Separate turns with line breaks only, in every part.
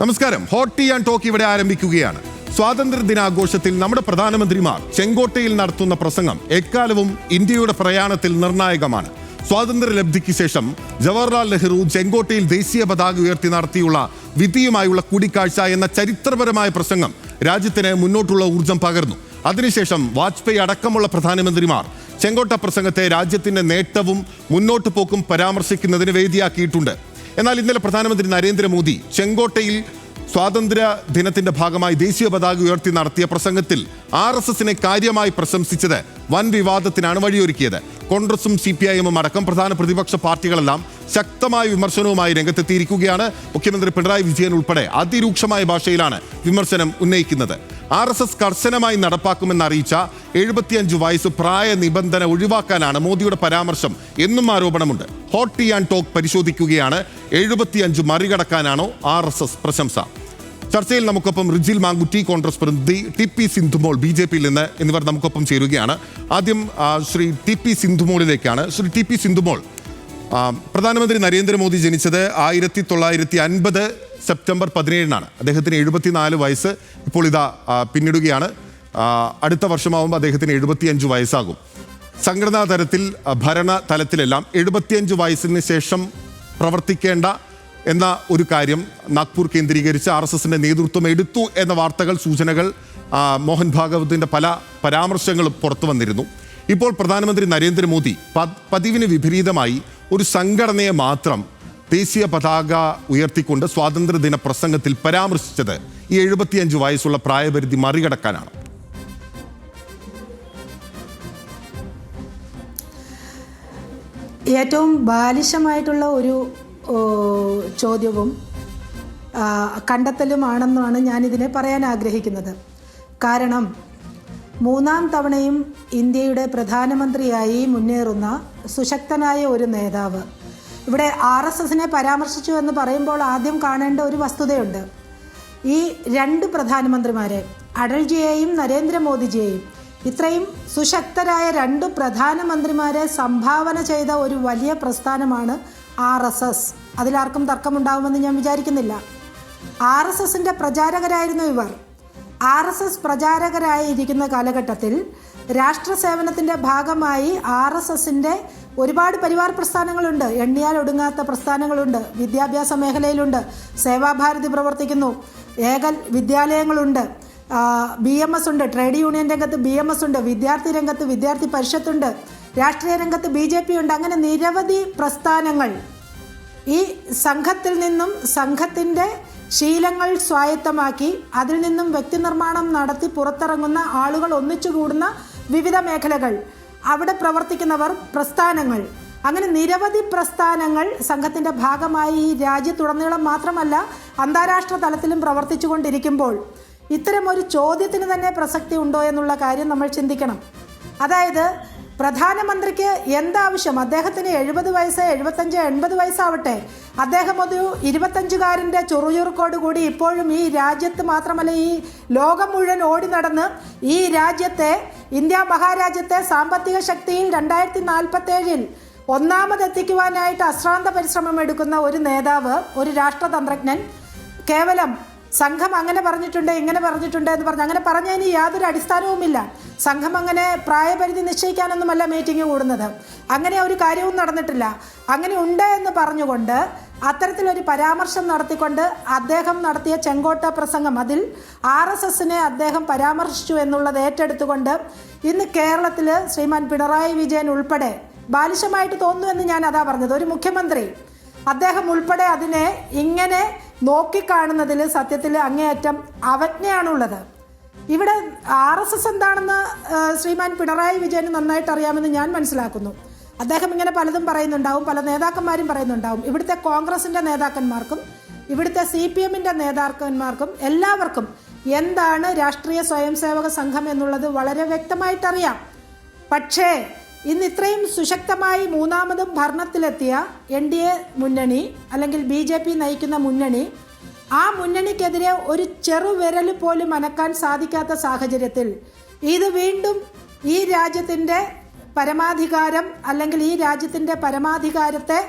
നമസ്കാരം. Hot tea and talk ഇവിടെ ആരംഭിക്കുകയാണ്. സ്വാതന്ത്ര്യ ദിനാഘോഷത്തിൽ നമ്മുടെ പ്രധാനമന്ത്രിമാർ ചെങ്കോട്ടയിൽ നടത്തുന്ന പ്രസംഗം എക്കാലവും ഇന്ത്യയുടെ പ്രയാണത്തിൽ നിർണായകമാണ്. സ്വാതന്ത്ര്യ ലബ്ധിക്ക് ശേഷം ജവഹർലാൽ നെഹ്റു ചെങ്കോട്ടയിൽ ദേശീയ പതാക ഉയർത്തി നടത്തിയുള്ള വിധിയുമായുള്ള കൂടിക്കാഴ്ച എന്ന ചരിത്രപരമായ പ്രസംഗം രാജ്യത്തിന് മുന്നോട്ടുള്ള ഊർജം പകർന്നു. അതിനുശേഷം വാജ്പേയി അടക്കമുള്ള പ്രധാനമന്ത്രിമാർ ചെങ്കോട്ട പ്രസംഗത്തെ രാജ്യത്തിന്റെ നേട്ടവും മുന്നോട്ട് പോക്കും പരാമർശിക്കുന്നതിന് വേദിയാക്കിയിട്ടുണ്ട്. എന്നാൽ ഇന്നലെ പ്രധാനമന്ത്രി നരേന്ദ്രമോദി ചെങ്കോട്ടയിൽ സ്വാതന്ത്ര്യ ദിനത്തിന്റെ ഭാഗമായി ദേശീയ പതാക ഉയർത്തി നടത്തിയ പ്രസംഗത്തിൽ RSSനെ കാര്യമായി പ്രശംസിച്ചത് വൻ വിവാദത്തിനാണ് വഴിയൊരുക്കിയത്. കോൺഗ്രസും CPIM അടക്കം പ്രധാന പ്രതിപക്ഷ പാർട്ടികളെല്ലാം ശക്തമായ വിമർശനവുമായി രംഗത്തെത്തിയിരിക്കുകയാണ്. മുഖ്യമന്ത്രി പിണറായി വിജയൻ ഉൾപ്പെടെ അതിരൂക്ഷമായ ഭാഷയിലാണ് വിമർശനം ഉന്നയിക്കുന്നത്. RSS കർശനമായി നടപ്പാക്കുമെന്ന് അറിയിച്ച 75 വയസ്സ് പ്രായ നിബന്ധന ഒഴിവാക്കാനാണ് മോദിയുടെ പരാമർശം എന്നും ആരോപണമുണ്ട്. ഹോട്ട് ടീ ആൻഡ് ടോക്ക് പരിശോധിക്കുകയാണ്. 75 മറികടക്കാനാണോ RSS പ്രശംസ? ചർച്ചയിൽ നമുക്കൊപ്പം റിജിൽ മാങ്കുറ്റി, കോൺഗ്രസ് പ്രതിനിധി, TP സിന്ധുമോൾ BJPയിൽ നിന്ന് എന്നിവർ നമുക്കൊപ്പം ചേരുകയാണ്. ആദ്യം ശ്രീ TP സിന്ധുമോളിലേക്കാണ്. ശ്രീ TP സിന്ധുമോൾ, പ്രധാനമന്ത്രി നരേന്ദ്രമോദി ജനിച്ചത് 1950 സെപ്റ്റംബർ 17-നാണ്. അദ്ദേഹത്തിന് 74 വയസ്സ് ഇപ്പോൾ ഇതാ പിന്നിടുകയാണ്. അടുത്ത വർഷമാകുമ്പോൾ അദ്ദേഹത്തിന് 75 വയസ്സാകും. സംഘടനാ തലത്തിൽ, ഭരണ തലത്തിലെല്ലാം 75 വയസ്സിന് ശേഷം പ്രവർത്തിക്കേണ്ട എന്ന ഒരു കാര്യം നാഗ്പൂർ കേന്ദ്രീകരിച്ച് RSSന്റെ നേതൃത്വം എടുത്തു എന്ന വാർത്തകൾ, സൂചനകൾ, മോഹൻ ഭാഗവതിൻ്റെ പല പരാമർശങ്ങളും പുറത്തു വന്നിരുന്നു. ഇപ്പോൾ പ്രധാനമന്ത്രി നരേന്ദ്രമോദി പതിവിന് വിപരീതമായി ഒരു സംഘടനയെ മാത്രം ദേശീയ പതാക ഉയർത്തിക്കൊണ്ട് സ്വാതന്ത്ര്യദിന പ്രസംഗത്തിൽ പരാമർശിച്ചത് ഈ 75 വയസ്സുള്ള പ്രായപരിധി മറികടക്കാനാണ്.
ഏറ്റവും ബാലിശമായിട്ടുള്ള ഒരു ചോദ്യവും കണ്ടെത്തലുമാണെന്നാണ് ഞാനിതിനെ പറയാൻ ആഗ്രഹിക്കുന്നത്. കാരണം മൂന്നാം തവണയും ഇന്ത്യയുടെ പ്രധാനമന്ത്രിയായി മുന്നേറുന്ന സുശക്തനായ ഒരു നേതാവ് ഇവിടെ RSSനെ പരാമർശിച്ചു എന്ന് പറയുമ്പോൾ ആദ്യം കാണേണ്ട ഒരു വസ്തുതയുണ്ട്. ഈ രണ്ട് പ്രധാനമന്ത്രിമാരെ, അടൽജിയെയും നരേന്ദ്രമോദിജിയെയും, ഇത്രയും സുശക്തരായ രണ്ട് പ്രധാനമന്ത്രിമാരെ സംഭാവന ചെയ്ത ഒരു വലിയ പ്രസ്ഥാനമാണ് RSS. അതിലാർക്കും തർക്കമുണ്ടാകുമെന്ന് ഞാൻ വിചാരിക്കുന്നില്ല. RSSന്റെ പ്രചാരകരായിരുന്നു ഇവർ. RSS പ്രചാരകരായിരിക്കുന്ന കാലഘട്ടത്തിൽ രാഷ്ട്ര സേവനത്തിൻ്റെ ഭാഗമായി RSSന്റെ ഒരുപാട് പരിവാർ പ്രസ്ഥാനങ്ങളുണ്ട്, എണ്ണിയാൽ ഒടുങ്ങാത്ത പ്രസ്ഥാനങ്ങളുണ്ട്. വിദ്യാഭ്യാസ മേഖലയിലുണ്ട്, സേവാഭാരതി പ്രവർത്തിക്കുന്നു, ഏകൽ വിദ്യാലയങ്ങളുണ്ട്, BMS ഉണ്ട്, ട്രേഡ് യൂണിയൻ രംഗത്ത് BMS ഉണ്ട്, വിദ്യാർത്ഥി രംഗത്ത് വിദ്യാർത്ഥി പരിഷത്തുണ്ട്, രാഷ്ട്രീയ രംഗത്ത് BJP ഉണ്ട്. അങ്ങനെ നിരവധി പ്രസ്ഥാനങ്ങൾ. ഈ സംഘത്തിൽ നിന്നും സംഘത്തിൻ്റെ ശീലങ്ങൾ സ്വായത്തമാക്കി അതിൽ നിന്നും വ്യക്തിനിർമ്മാണം നടത്തി പുറത്തിറങ്ങുന്ന ആളുകൾ ഒന്നിച്ചുകൂടുന്ന വിവിധ മേഖലകൾ, അവിടെ പ്രവർത്തിക്കുന്നവർ, പ്രസ്ഥാനങ്ങൾ, അങ്ങനെ നിരവധി പ്രസ്ഥാനങ്ങൾ സംഘത്തിൻ്റെ ഭാഗമായി ഈ രാജ്യത്തുടനീളം മാത്രമല്ല അന്താരാഷ്ട്ര തലത്തിലും പ്രവർത്തിച്ചു കൊണ്ടിരിക്കുമ്പോൾ ഇത്തരമൊരു ചോദ്യത്തിന് തന്നെ പ്രസക്തി ഉണ്ടോ എന്നുള്ള കാര്യം നമ്മൾ ചിന്തിക്കണം. അതായത് പ്രധാനമന്ത്രിക്ക് എന്താവശ്യം? അദ്ദേഹത്തിന് 70 വയസ്സ്, 75, 80 വയസ്സാവട്ടെ, അദ്ദേഹം ഒരു 25-കാരൻ്റെ ചുറുചുറുക്കോട് കൂടി ഇപ്പോഴും ഈ രാജ്യത്ത് മാത്രമല്ല ഈ ലോകം മുഴുവൻ ഓടി നടന്ന് ഈ രാജ്യത്തെ, ഇന്ത്യ മഹാരാജ്യത്തെ സാമ്പത്തിക ശക്തിയിൽ 2047-ൽ ഒന്നാമതെത്തിക്കുവാനായിട്ട് അശ്രാന്ത പരിശ്രമം എടുക്കുന്ന ഒരു നേതാവ്, ഒരു രാഷ്ട്രതന്ത്രജ്ഞൻ, കേവലം സംഘം അങ്ങനെ പറഞ്ഞിട്ടുണ്ട്, ഇങ്ങനെ പറഞ്ഞിട്ടുണ്ട് എന്ന് പറഞ്ഞ് അങ്ങനെ പറഞ്ഞതിന് യാതൊരു അടിസ്ഥാനവുമില്ല. സംഘം അങ്ങനെ പ്രായപരിധി നിശ്ചയിക്കാനൊന്നുമല്ല മീറ്റിംഗ് കൂടുന്നത്. അങ്ങനെ ഒരു കാര്യവും നടന്നിട്ടില്ല. അങ്ങനെ ഉണ്ട് എന്ന് പറഞ്ഞുകൊണ്ട് അത്തരത്തിലൊരു പരാമർശം നടത്തിക്കൊണ്ട് അദ്ദേഹം നടത്തിയ ചെങ്കോട്ട പ്രസംഗം, അതിൽ RSSനെ അദ്ദേഹം പരാമർശിച്ചു എന്നുള്ളത് ഏറ്റെടുത്തുകൊണ്ട് ഇന്ന് കേരളത്തിൽ ശ്രീമാൻ പിണറായി വിജയൻ ഉൾപ്പെടെ ബാലിശമായിട്ട് തോന്നുന്നുവെന്ന് ഞാൻ അതാ പറഞ്ഞത്. ഒരു മുഖ്യമന്ത്രി അദ്ദേഹം ഉൾപ്പെടെ അതിനെ ഇങ്ങനെ നോക്കിക്കാണുന്നതിൽ സത്യത്തിൽ അങ്ങേയറ്റം അവജ്ഞയാണുള്ളത്. ഇവിടെ RSS എന്താണെന്ന് ശ്രീമാൻ പിണറായി വിജയന് നന്നായിട്ട് അറിയാമെന്ന് ഞാൻ മനസ്സിലാക്കുന്നു. അദ്ദേഹം ഇങ്ങനെ പലതും പറയുന്നുണ്ടാവും, പല നേതാക്കന്മാരും പറയുന്നുണ്ടാവും. ഇവിടുത്തെ കോൺഗ്രസിൻ്റെ നേതാക്കന്മാർക്കും ഇവിടുത്തെ CPMന്റെ നേതാക്കന്മാർക്കും എല്ലാവർക്കും എന്താണ് രാഷ്ട്രീയ സ്വയം സേവക സംഘം എന്നുള്ളത് വളരെ വ്യക്തമായിട്ടറിയാം. പക്ഷേ ഇന്ന് ഇത്രയും സുശക്തമായി മൂന്നാമതും ഭരണത്തിലെത്തിയ NDA മുന്നണി അല്ലെങ്കിൽ BJP നയിക്കുന്ന മുന്നണി, ആ മുന്നണിക്കെതിരെ ഒരു ചെറുവിരൽ പോലും അനക്കാൻ സാധിക്കാത്ത സാഹചര്യത്തിൽ ഇത് വീണ്ടും ഈ രാജ്യത്തിൻ്റെ പരമാധികാരം അല്ലെങ്കിൽ ഈ രാജ്യത്തിൻ്റെ പരമാധികാരത്തെ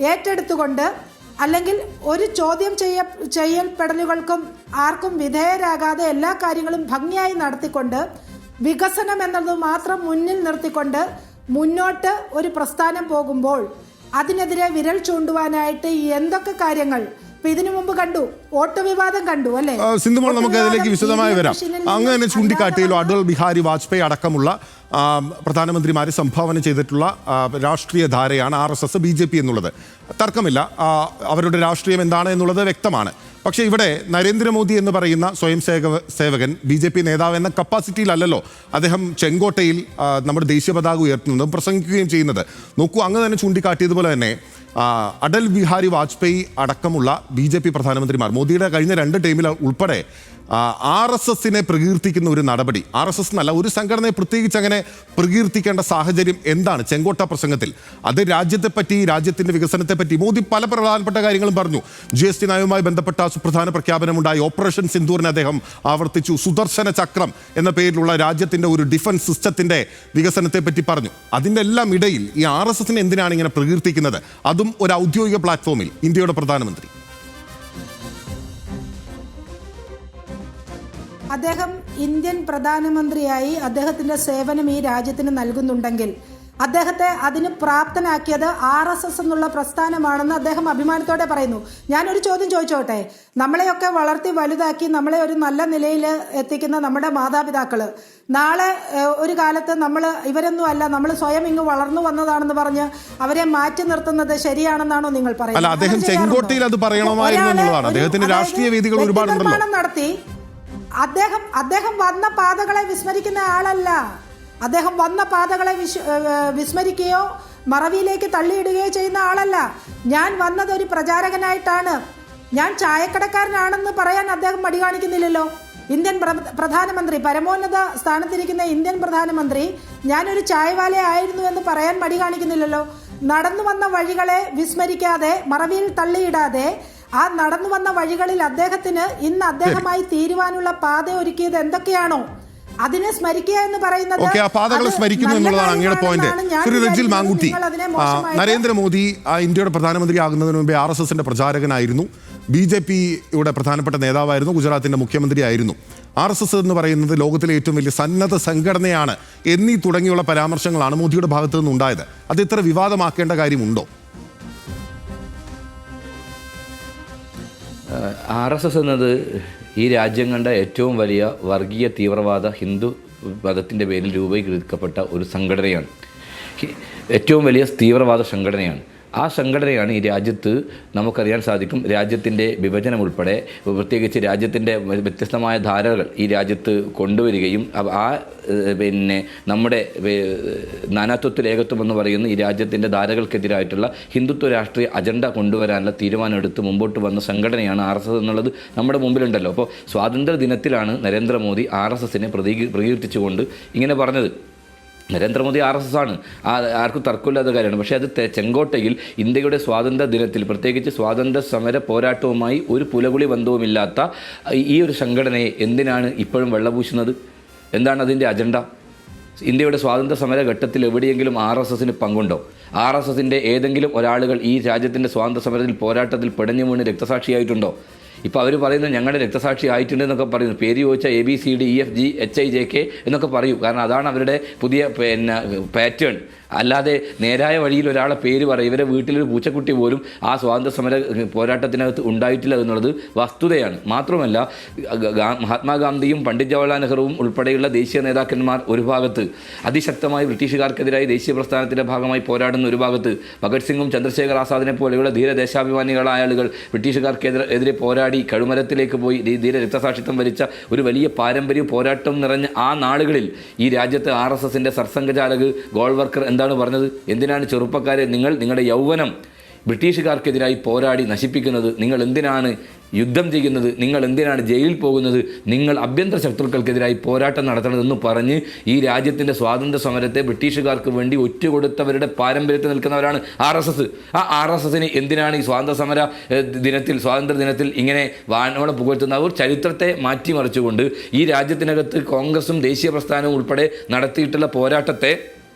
ഏറ്റെടുത്തുകൊണ്ട് അല്ലെങ്കിൽ ഒരു ചോദ്യം ചെയ്യപ്പെടലുകൾക്കും ആർക്കും വിധേയരാകാതെ എല്ലാ കാര്യങ്ങളും ഭംഗിയായി നടത്തിക്കൊണ്ട് വികസനം എന്നത് മാത്രം മുന്നിൽ നിർത്തിക്കൊണ്ട് മുന്നോട്ട് ഒരു പ്രസ്ഥാനം പോകുമ്പോൾ അതിനെതിരെ വിരൽ ചൂണ്ടുവാനായിട്ട് എന്തൊക്കെ കാര്യങ്ങൾ ഇതിനു മുമ്പ് കണ്ടു, വോട്ട് വിവാദം കണ്ടു അല്ലേ
സിന്ധുമോൾ, നമുക്ക് അതിലേക്ക് വിശദമായി വരാം. അങ്ങ് തന്നെ ചൂണ്ടിക്കാട്ടിയല്ലോ അടൽ ബിഹാരി വാജ്പേയി അടക്കമുള്ള പ്രധാനമന്ത്രിമാരെ സംഭാവന ചെയ്തിട്ടുള്ള രാഷ്ട്രീയ ധാരയാണ് RSS BJP എന്നുള്ളത്. തർക്കമില്ല, അവരുടെ രാഷ്ട്രീയം എന്താണ് എന്നുള്ളത് വ്യക്തമാണ്. പക്ഷേ ഇവിടെ നരേന്ദ്രമോദി എന്ന് പറയുന്ന സ്വയം സേവകൻ BJP നേതാവ് എന്ന കപ്പാസിറ്റിയിലല്ലല്ലോ അദ്ദേഹം ചെങ്കോട്ടയിൽ നമ്മുടെ ദേശീയ പതാക ഉയർത്തുന്നതും പ്രസംഗിക്കുകയും ചെയ്യുന്നത്. നോക്കൂ, അങ്ങ് തന്നെ ചൂണ്ടിക്കാട്ടിയതുപോലെ തന്നെ അടൽ ബിഹാരി വാജ്പേയി അടക്കമുള്ള BJP പ്രധാനമന്ത്രിമാർ മോദിയുടെ കഴിഞ്ഞ 2 ടൈമിൽ ഉൾപ്പെടെ RSSനെ പ്രകീർത്തിക്കുന്ന ഒരു നടപടി, RSS എന്നല്ല ഒരു സംഘടനയെ പ്രത്യേകിച്ച് അങ്ങനെ പ്രകീർത്തിക്കേണ്ട സാഹചര്യം എന്താണ് ചെങ്കോട്ട പ്രസംഗത്തിൽ? അത് രാജ്യത്തെപ്പറ്റി, രാജ്യത്തിന്റെ വികസനത്തെപ്പറ്റി മോദി പല പ്രധാനപ്പെട്ട കാര്യങ്ങളും പറഞ്ഞു. GST നയവുമായി ബന്ധപ്പെട്ട സുപ്രധാന പ്രഖ്യാപനമുണ്ടായി. ഓപ്പറേഷൻ സിന്ദൂറിനെ അദ്ദേഹം ആവർത്തിച്ചു. സുദർശന ചക്രം എന്ന പേരിലുള്ള രാജ്യത്തിന്റെ ഒരു ഡിഫൻസ് സിസ്റ്റത്തിന്റെ വികസനത്തെ പറ്റി പറഞ്ഞു. അതിൻ്റെ എല്ലാം ഇടയിൽ ഈ RSSനെ എന്തിനാണ് ഇങ്ങനെ പ്രകീർത്തിക്കുന്നത്? അതും ഒരു ഔദ്യോഗിക പ്ലാറ്റ്ഫോമിൽ ഇന്ത്യയുടെ പ്രധാനമന്ത്രി.
അദ്ദേഹം ഇന്ത്യൻ പ്രധാനമന്ത്രിയായി അദ്ദേഹത്തിന്റെ സേവനം ഈ രാജ്യത്തിന് നൽകുന്നുണ്ടെങ്കിൽ അദ്ദേഹത്തെ അതിന് പ്രാപ്തനാക്കിയത് RSS എന്നുള്ള പ്രസ്ഥാനമാണെന്ന് അദ്ദേഹം അഭിമാനത്തോടെ പറയുന്നു. ഞാനൊരു ചോദ്യം ചോദിച്ചോട്ടെ, നമ്മളെയൊക്കെ വളർത്തി വലുതാക്കി നമ്മളെ ഒരു നല്ല നിലയിൽ എത്തിക്കുന്ന നമ്മുടെ മാതാപിതാക്കള് നാളെ ഒരു കാലത്ത് ഇവരൊന്നും അല്ല, നമ്മൾ സ്വയം ഇങ്ങ് വളർന്നു വന്നതാണെന്ന് പറഞ്ഞ് അവരെ മാറ്റി നിർത്തുന്നത് ശരിയാണെന്നാണോ നിങ്ങൾ പറയുന്നത്?
അദ്ദേഹം ചെങ്കോട്ടയിൽ അത് പറയണമായിരുന്നു എന്നുള്ളതാണ്. അദ്ദേഹത്തിന്റെ രാഷ്ട്രീയ വേദികൾ ഒരുപാടുണ്ടല്ലോ.
നടത്തി അദ്ദേഹം വന്ന പാതകളെ വിസ്മരിക്കുന്ന ആളല്ല. അദ്ദേഹം വന്ന പാതകളെ വിസ്മരിക്കുകയോ മറവിയിലേക്ക് തള്ളിയിടുകയോ ചെയ്യുന്ന ആളല്ല. ഞാൻ വന്നത് ഒരു പ്രചാരകനായിട്ടാണ്, ഞാൻ ചായക്കടക്കാരനാണെന്ന് പറയാൻ അദ്ദേഹം മടി കാണിക്കുന്നില്ലല്ലോ. ഇന്ത്യൻ പ്രധാനമന്ത്രി, പരമോന്നത സ്ഥാനത്തിരിക്കുന്ന ഇന്ത്യൻ പ്രധാനമന്ത്രി ഞാനൊരു ചായവാല ആയിരുന്നു എന്ന് പറയാൻ മടി കാണിക്കുന്നില്ലല്ലോ. നടന്നു വന്ന വഴികളെ വിസ്മരിക്കാതെ മറവിയിൽ തള്ളിയിടാതെ ആ നടന്നു വന്ന വഴികളിൽ അദ്ദേഹത്തിന് ഇന്ന് അദ്ദേഹമായി തീരുവാനുള്ള പാത ഒരുക്കിയത് എന്തൊക്കെയാണോ അതിനെ സ്മരിക്കുക എന്ന് പറയുന്നത്
നരേന്ദ്രമോദി ഇന്ത്യയുടെ പ്രധാനമന്ത്രി ആകുന്നതിന് മുമ്പേ RSSന്റെ പ്രചാരകനായിരുന്നു. BJPയുടെ പ്രധാനപ്പെട്ട നേതാവായിരുന്നു. ഗുജറാത്തിന്റെ മുഖ്യമന്ത്രിയായിരുന്നു. RSS എന്ന് പറയുന്നത് ലോകത്തിലെ ഏറ്റവും വലിയ സന്നദ്ധ സംഘടനയാണ് എന്നീ തുടങ്ങിയുള്ള പരാമർശങ്ങളാണ് മോദിയുടെ ഭാഗത്തു നിന്നുണ്ടായത്. അത് ഇത്ര വിവാദമാക്കേണ്ട കാര്യമുണ്ടോ?
RSS എന്നത് ഈ രാജ്യം കണ്ട ഏറ്റവും വലിയ വർഗീയ തീവ്രവാദ ഹിന്ദു മതത്തിൻ്റെ പേരിൽ രൂപീകരിക്കപ്പെട്ട ഒരു സംഘടനയാണ്. ഏറ്റവും വലിയ തീവ്രവാദ സംഘടനയാണ്. ആ സംഘടനയാണ് ഈ രാജ്യത്ത് നമുക്കറിയാൻ സാധിക്കും. രാജ്യത്തിൻ്റെ വിഭജനം ഉൾപ്പെടെ പ്രത്യേകിച്ച് രാജ്യത്തിൻ്റെ വ്യത്യസ്തമായ ധാരകൾ ഈ രാജ്യത്ത് കൊണ്ടുവരികയും നമ്മുടെ നാനാത്വത്തിൽ ഏകത്വം എന്ന് പറയുന്ന ഈ രാജ്യത്തിൻ്റെ ധാരകൾക്കെതിരായിട്ടുള്ള ഹിന്ദുത്വ രാഷ്ട്രീയ അജണ്ട കൊണ്ടുവരാനുള്ള തീരുമാനമെടുത്ത് മുമ്പോട്ട് വന്ന സംഘടനയാണ് RSS എന്നുള്ളത് നമ്മുടെ മുമ്പിലുണ്ടല്ലോ. അപ്പോൾ സ്വാതന്ത്ര്യ ദിനത്തിലാണ് നരേന്ദ്രമോദി RSSനെ പ്രകീർത്തിച്ചുകൊണ്ട് ഇങ്ങനെ പറഞ്ഞത്. നരേന്ദ്രമോദി RSS ആണ്, ആർക്കും തർക്കമില്ലാത്ത കാര്യമാണ്. പക്ഷേ അത് ചെങ്കോട്ടയിൽ ഇന്ത്യയുടെ സ്വാതന്ത്ര്യ ദിനത്തിൽ പ്രത്യേകിച്ച് സ്വാതന്ത്ര്യ സമര പോരാട്ടവുമായി ഒരു പുലകുളി ബന്ധവുമില്ലാത്ത ഈ ഒരു സംഘടനയെ എന്തിനാണ് ഇപ്പോഴും വെള്ളപൂശുന്നത്? എന്താണ് അതിൻ്റെ അജണ്ട? ഇന്ത്യയുടെ സ്വാതന്ത്ര്യ സമര ഘട്ടത്തിൽ എവിടെയെങ്കിലും RSSന് പങ്കുണ്ടോ? RSSൻ്റെ ഏതെങ്കിലും ഒരാളുകൾ ഈ രാജ്യത്തിൻ്റെ സ്വാതന്ത്ര്യ സമരത്തിൽ പോരാട്ടത്തിൽ പിടഞ്ഞു വീണ് രക്തസാക്ഷിയായിട്ടുണ്ടോ? ഇപ്പോൾ അവർ പറയുന്നത് ഞങ്ങളുടെ രക്തസാക്ഷി ആയിട്ടുണ്ട് എന്നൊക്കെ പറയുന്നു. പേര് ചോദിച്ചാൽ ABCDEFGHIJK എന്നൊക്കെ പറയൂ. കാരണം അതാണ് അവരുടെ പുതിയ പാറ്റേൺ. അല്ലാതെ നേരായ വഴിയിൽ ഒരാളെ പേര് പറയും. ഇവരെ വീട്ടിലൊരു പൂച്ചക്കുട്ടി പോലും ആ സ്വാതന്ത്ര്യ സമര പോരാട്ടത്തിനകത്ത് ഉണ്ടായിട്ടില്ല എന്നുള്ളത് വസ്തുതയാണ്. മാത്രമല്ല, മഹാത്മാഗാന്ധിയും പണ്ഡിറ്റ് ജവഹർലാൽ നെഹ്റുവും ഉൾപ്പെടെയുള്ള ദേശീയ നേതാക്കന്മാർ ഒരു ഭാഗത്ത്, അതിശക്തമായി ബ്രിട്ടീഷുകാർക്കെതിരായി ദേശീയ പ്രസ്ഥാനത്തിൻ്റെ ഭാഗമായി പോരാടുന്ന ഒരു ഭാഗത്ത്, ഭഗത് സിംഗും ചന്ദ്രശേഖർ ആസാദിനെ പോലെയുള്ള ധീരദേശാഭിമാനികളായ ആളുകൾ ബ്രിട്ടീഷുകാർക്കെതിരെ പോരാടി കഴുമരത്തിലേക്ക് പോയി ധീര രക്തസാക്ഷിത്വം വരിച്ച ഒരു വലിയ പാരമ്പര്യ പോരാട്ടം നിറഞ്ഞ ആ നാളുകളിൽ ഈ രാജ്യത്ത് RSSൻ്റെ സർസംഘചാലക് ഗോൾവർക്കർ എന്താണ് പറഞ്ഞത്? എന്തിനാണ് ചെറുപ്പക്കാരെ നിങ്ങളുടെ യൗവനം ബ്രിട്ടീഷുകാർക്കെതിരായി പോരാടി നശിപ്പിക്കുന്നത്? നിങ്ങൾ എന്തിനാണ് യുദ്ധം ചെയ്യുന്നത്? നിങ്ങൾ എന്തിനാണ് ജയിലിൽ പോകുന്നത്? നിങ്ങൾ ആഭ്യന്തര ശത്രുക്കൾക്കെതിരായി പോരാട്ടം നടത്തണമെന്ന് പറഞ്ഞ് ഈ രാജ്യത്തിൻ്റെ സ്വാതന്ത്ര്യ സമരത്തെ ബ്രിട്ടീഷുകാർക്ക് വേണ്ടി ഒറ്റുകൊടുത്തവരുടെ പാരമ്പര്യത്തിൽ നിൽക്കുന്നവരാണ് RSS. ആ RSSന് എന്തിനാണ് ഈ സ്വാതന്ത്ര്യ ദിനത്തിൽ ഇങ്ങനെ വാനോടെ പുകഴ്ത്തുന്ന ഒരു ചരിത്രത്തെ മാറ്റിമറിച്ചുകൊണ്ട് ഈ രാജ്യത്തിനകത്ത് കോൺഗ്രസും ദേശീയ പ്രസ്ഥാനവും ഉൾപ്പെടെ നടത്തിയിട്ടുള്ള പോരാട്ടത്തെ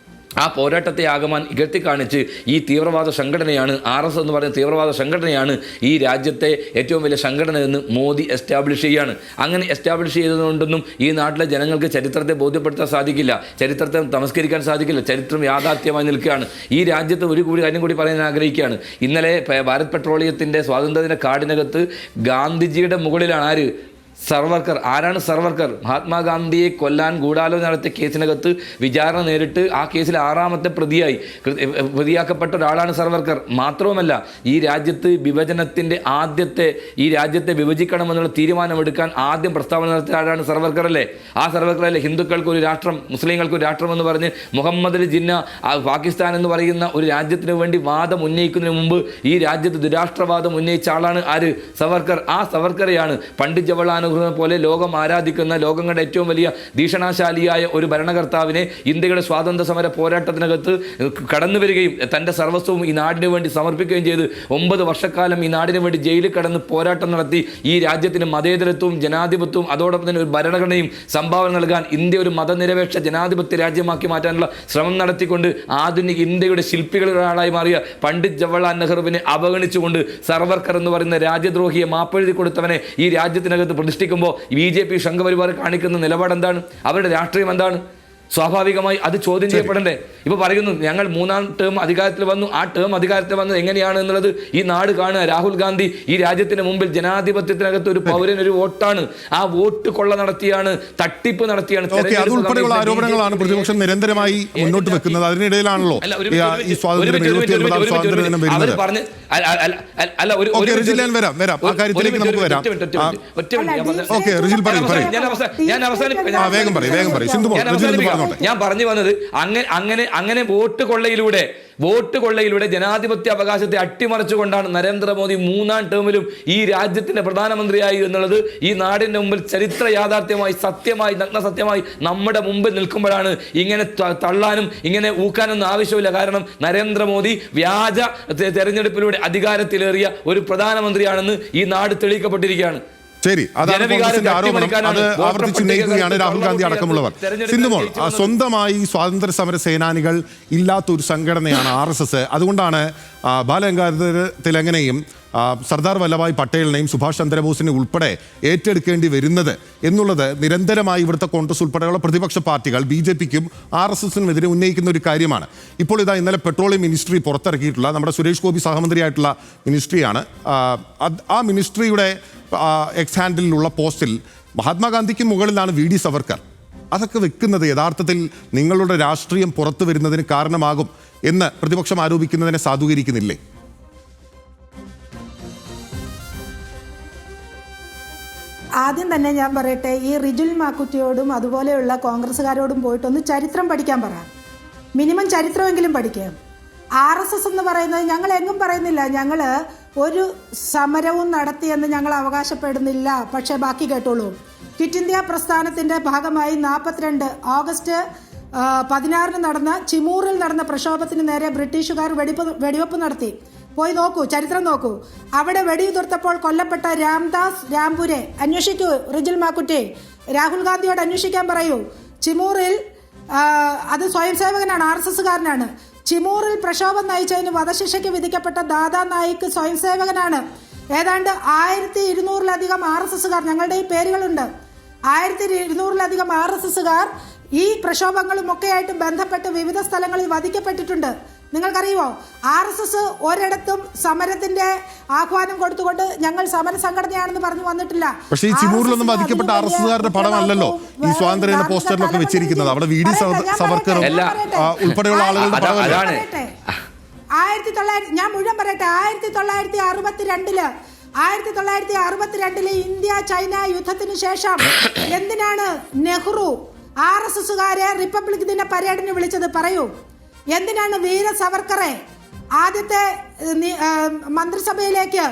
ആ പോരാട്ടത്തെ ആകമാൻ ഇകഴ്ത്തി കാണിച്ച് ഈ തീവ്രവാദ സംഘടനയാണ് RSS എന്ന് പറയുന്ന തീവ്രവാദ സംഘടനയാണ് ഈ രാജ്യത്തെ ഏറ്റവും വലിയ സംഘടന എന്ന് മോദി എസ്റ്റാബ്ലിഷ് ചെയ്യുകയാണ്. അങ്ങനെ എസ്റ്റാബ്ലിഷ് ചെയ്തതുകൊണ്ടൊന്നും ഈ നാട്ടിലെ ജനങ്ങൾക്ക് ചരിത്രത്തെ ബോധ്യപ്പെടുത്താൻ സാധിക്കില്ല, ചരിത്രത്തെ തമസ്കരിക്കാൻ സാധിക്കില്ല. ചരിത്രം യാഥാർത്ഥ്യമായി നിൽക്കുകയാണ്. ഈ രാജ്യത്ത് ഒരു കാര്യം കൂടി പറയാൻ ആഗ്രഹിക്കുകയാണ്. ഇന്നലെ ഭാരത് പെട്രോളിയത്തിൻ്റെ സ്വാതന്ത്ര്യദിന കാർഡിനകത്ത് ഗാന്ധിജിയുടെ മുകളിലാണ് ആര്? സർവർക്കർ. ആരാണ് സർവർക്കർ? മഹാത്മാഗാന്ധിയെ കൊല്ലാൻ ഗൂഢാലോചന നടത്തിയ കേസിനകത്ത് വിചാരണ നേരിട്ട് ആ കേസിൽ 6ാമത്തെ പ്രതിയാക്കപ്പെട്ട ഒരാളാണ് സർവർക്കർ. മാത്രവുമല്ല, ഈ രാജ്യത്ത് വിഭജനത്തിൻ്റെ ഈ രാജ്യത്തെ വിഭജിക്കണമെന്നുള്ള തീരുമാനമെടുക്കാൻ ആദ്യം പ്രസ്താവന നടത്തിയ ആളാണ് സർവർക്കർ അല്ലേ? ആ സർവർക്കറല്ലേ ഹിന്ദുക്കൾക്ക് ഒരു രാഷ്ട്രം, മുസ്ലിങ്ങൾക്ക് ഒരു രാഷ്ട്രം എന്ന് പറഞ്ഞ് മുഹമ്മദ് അലി ജിന്ന പാകിസ്ഥാൻ എന്ന് പറയുന്ന ഒരു രാജ്യത്തിന് വേണ്ടി വാദം ഉന്നയിക്കുന്നതിന് മുമ്പ് ഈ രാജ്യത്ത് ദുരാഷ്ട്രവാദം ഉന്നയിച്ച ആളാണ് ആര്? സവർക്കർ. ആ സവർക്കറെയാണ് പണ്ഡിറ്റ് ജവഹർലാൽ പോലെ ലോകം ആരാധിക്കുന്ന, ലോകം കണ്ട ഏറ്റവും വലിയ ഭീഷണാശാലിയായ ഒരു ഭരണകർത്താവിനെ ഇന്ത്യയുടെ സ്വാതന്ത്ര്യ സമര പോരാട്ടത്തിനകത്ത് കടന്നു വരികയും തൻ്റെ സർവസ്വവും ഈ നാടിന് വേണ്ടി സമർപ്പിക്കുകയും ചെയ്ത് 9 വർഷക്കാലം ഈ നാടിന് വേണ്ടി ജയിലിൽ കടന്ന് പോരാട്ടം നടത്തി ഈ രാജ്യത്തിന് മതേതരത്വവും ജനാധിപത്യവും അതോടൊപ്പം തന്നെ ഒരു ഭരണഘടനയും സംഭാവന നൽകാൻ ഇന്ത്യ ഒരു മതനിരപേക്ഷ ജനാധിപത്യ രാജ്യമാക്കി മാറ്റാനുള്ള ശ്രമം നടത്തിക്കൊണ്ട് ആധുനിക ഇന്ത്യയുടെ ശില്പികളിൽ ഒരാളായി മാറിയ പണ്ഡിറ്റ് ജവഹർലാൽ നെഹ്റുവിനെ അവഗണിച്ചുകൊണ്ട് സർവർക്കർ എന്ന് പറയുന്ന രാജ്യദ്രോഹിയെ മാപ്പെഴുതി കൊടുത്തവനെ ഈ രാജ്യത്തിനകത്ത് പ്രതിഷ്ഠിക്കുമ്പോൾ BJP സംഘപരിവാർ കാണിക്കുന്ന നിലപാട് എന്താണ്? അവരുടെ രാഷ്ട്രീയം എന്താണ്? സ്വാഭാവികമായി അത് ചോദ്യം ചെയ്യപ്പെടണ്ടേ? ഇപ്പോൾ പറയുന്നു ഞങ്ങൾ 3ാം ടേം അധികാരത്തിൽ വന്നു. ആ ടേം അധികാരത്തിൽ വന്നത് എങ്ങനെയാണ് എന്നുള്ളത് ഈ നാട് കാണുക. രാഹുൽ ഗാന്ധി ഈ രാജ്യത്തിന് മുമ്പിൽ ജനാധിപത്യത്തിനകത്ത് ഒരു പൗരൻ ഒരു വോട്ടാണ്. ആ വോട്ട് കൊള്ള നടത്തിയാണ്, തട്ടിപ്പ് നടത്തിയാണ്.
അതുൾപ്പെടെയുള്ള ആരോപണങ്ങളാണ് പ്രതിപക്ഷം നിരന്തരമായി മുന്നോട്ട് വെക്കുന്നത്. അതിനിടയിലാണല്ലോ ഈ സ്വാതന്ത്ര്യം
അവർ പറഞ്ഞ് ഞാൻ പറഞ്ഞു വന്നത് അങ്ങനെ വോട്ട് കൊള്ളയിലൂടെ ജനാധിപത്യ അവകാശത്തെ അട്ടിമറിച്ചുകൊണ്ടാണ് നരേന്ദ്രമോദി 3ാം ടേമിലും ഈ രാജ്യത്തിന്റെ പ്രധാനമന്ത്രിയായി എന്നുള്ളത് ഈ നാടിന്റെ മുമ്പിൽ ചരിത്ര യാഥാർത്ഥ്യമായി സത്യമായി നഗ്നസത്യമായി നമ്മുടെ മുമ്പിൽ നിൽക്കുമ്പോഴാണ് ഇങ്ങനെ തള്ളാനും ഇങ്ങനെ ഊക്കാനൊന്നും ആവശ്യമില്ല. കാരണം നരേന്ദ്രമോദി വ്യാജ തെരഞ്ഞെടുപ്പിലൂടെ അധികാരത്തിലേറിയ ഒരു പ്രധാനമന്ത്രിയാണെന്ന് ഈ നാട് തെളിയിക്കപ്പെട്ടിരിക്കുകയാണ്.
ശരി, അതാണ് കോൺഗ്രസിന്റെ ആരോപണം. അത് ആവർത്തിച്ചുന്നയിക്കുകയാണ് രാഹുൽ ഗാന്ധി അടക്കമുള്ളവർ. സിന്ധുമോൾ, സ്വന്തമായി സ്വാതന്ത്ര്യ സമര സേനാനികൾ ഇല്ലാത്തൊരു സംഘടനയാണ് RSS. അതുകൊണ്ടാണ് ബാലഗംഗാധര തിലകനെയും സർദാർ വല്ലഭായ് പട്ടേലിനെയും സുഭാഷ് ചന്ദ്രബോസിനെ ഉൾപ്പെടെ ഏറ്റെടുക്കേണ്ടി വരുന്നത് എന്നുള്ളത് നിരന്തരമായി ഇവിടുത്തെ കോൺഗ്രസ് ഉൾപ്പെടെയുള്ള പ്രതിപക്ഷ പാർട്ടികൾ BJPക്കും RSSനുമെതിരെ ഉന്നയിക്കുന്ന ഒരു കാര്യമാണ്. ഇപ്പോൾ ഇന്നലെ പെട്രോളിയം മിനിസ്ട്രി പുറത്തിറക്കിയിട്ടുള്ള നമ്മുടെ സുരേഷ് ഗോപി സഹമന്ത്രിയായിട്ടുള്ള മിനിസ്ട്രിയാണ്. ആ മിനിസ്ട്രിയുടെ എക്സ് ഹാൻഡിലുള്ള പോസ്റ്റിൽ മഹാത്മാഗാന്ധിക്ക് മുകളിലാണ് VD സവർക്കർ. അതൊക്കെ വെക്കുന്നത് യഥാർത്ഥത്തിൽ നിങ്ങളുടെ രാഷ്ട്രീയം പുറത്തു വരുന്നതിന് കാരണമാകും എന്ന് പ്രതിപക്ഷം ആരോപിക്കുന്നതിനെ സാധൂകരിക്കുന്നില്ലേ?
ആദ്യം തന്നെ ഞാൻ പറയട്ടെ, ഈ റിജുൽ മാക്കുറ്റിയോടും അതുപോലെയുള്ള കോൺഗ്രസ്സുകാരോടും പോയിട്ടൊന്ന് ചരിത്രം പഠിക്കാൻ പറ. മിനിമം ചരിത്രമെങ്കിലും പഠിക്കാം. RSS എന്ന് പറയുന്നത് ഞങ്ങൾ എങ്ങും പറയുന്നില്ല, ഞങ്ങൾ ഒരു സമരവും നടത്തിയെന്ന് ഞങ്ങൾ അവകാശപ്പെടുന്നില്ല. പക്ഷേ ബാക്കി കേട്ടോളൂ. ക്വിറ്റ് ഇന്ത്യ പ്രസ്ഥാനത്തിൻ്റെ ഭാഗമായി 42 ഓഗസ്റ്റ് 16 നടന്ന ചിമൂറിൽ നടന്ന പ്രക്ഷോഭത്തിന് നേരെ ബ്രിട്ടീഷുകാർ വെടിവെപ്പ് നടത്തി. പോയി നോക്കൂ, ചരിത്രം നോക്കൂ. അവിടെ വെടിയുതിർത്തപ്പോൾ കൊല്ലപ്പെട്ട രാംദാസ് രാംപുരെ അന്വേഷിക്കൂ. റിജുൽ മാക്കുറ്റി, രാഹുൽ ഗാന്ധിയോട് അന്വേഷിക്കാൻ പറയൂ. ചിമൂറിൽ അത് സ്വയം സേവകനാണ്, RSSകാരനാണ്. ചിമൂറിൽ പ്രക്ഷോഭം നയിച്ചതിന് വധശിക്ഷയ്ക്ക് വിധിക്കപ്പെട്ട ദാദാ നായിക് സ്വയം സേവകനാണ്. ഏതാണ്ട് 1200-ലധികം RSSകാർ, ഞങ്ങളുടെ ഈ പേരുകളുണ്ട്, 1200-ലധികം RSSകാർ ഈ പ്രക്ഷോഭങ്ങളുമൊക്കെയായിട്ട് ബന്ധപ്പെട്ട് വിവിധ സ്ഥലങ്ങളിൽ വധിക്കപ്പെട്ടിട്ടുണ്ട്. നിങ്ങൾക്കറിയുമോ? RSS ഒരിടത്തും സമരത്തിന്റെ ആഹ്വാനം കൊടുത്തുകൊണ്ട് ഞങ്ങൾ സമര സംഘടനയാണെന്ന് പറഞ്ഞു വന്നിട്ടില്ല.
പക്ഷേ ഈ ചിമൂറിലൊന്നും വധിക്കപ്പെട്ട RSSകാരുടെ പടമല്ലല്ലോ ഈ സ്വാതന്ത്ര്യ പോസ്റ്ററിലൊക്കെ വെച്ചിരിക്കുന്നത്. അവിടെ VD സവർക്കറും ഉൾപ്പെടെയുള്ള ആളുകളുടെ പടമല്ല.
ഞാൻ മുഴുവൻ പറയട്ടെ. 1962 ഇന്ത്യ ചൈന യുദ്ധത്തിന് ശേഷം എന്തിനാണ് നെഹ്റു RSSകാരെ റിപ്പബ്ലിക് ദിന പരേഡിന് വിളിച്ചത്? പറയൂ. എന്തിനാണ് വീര സവർക്കറെ ആദ്യത്തെ മന്ത്രിസഭയിലേക്ക്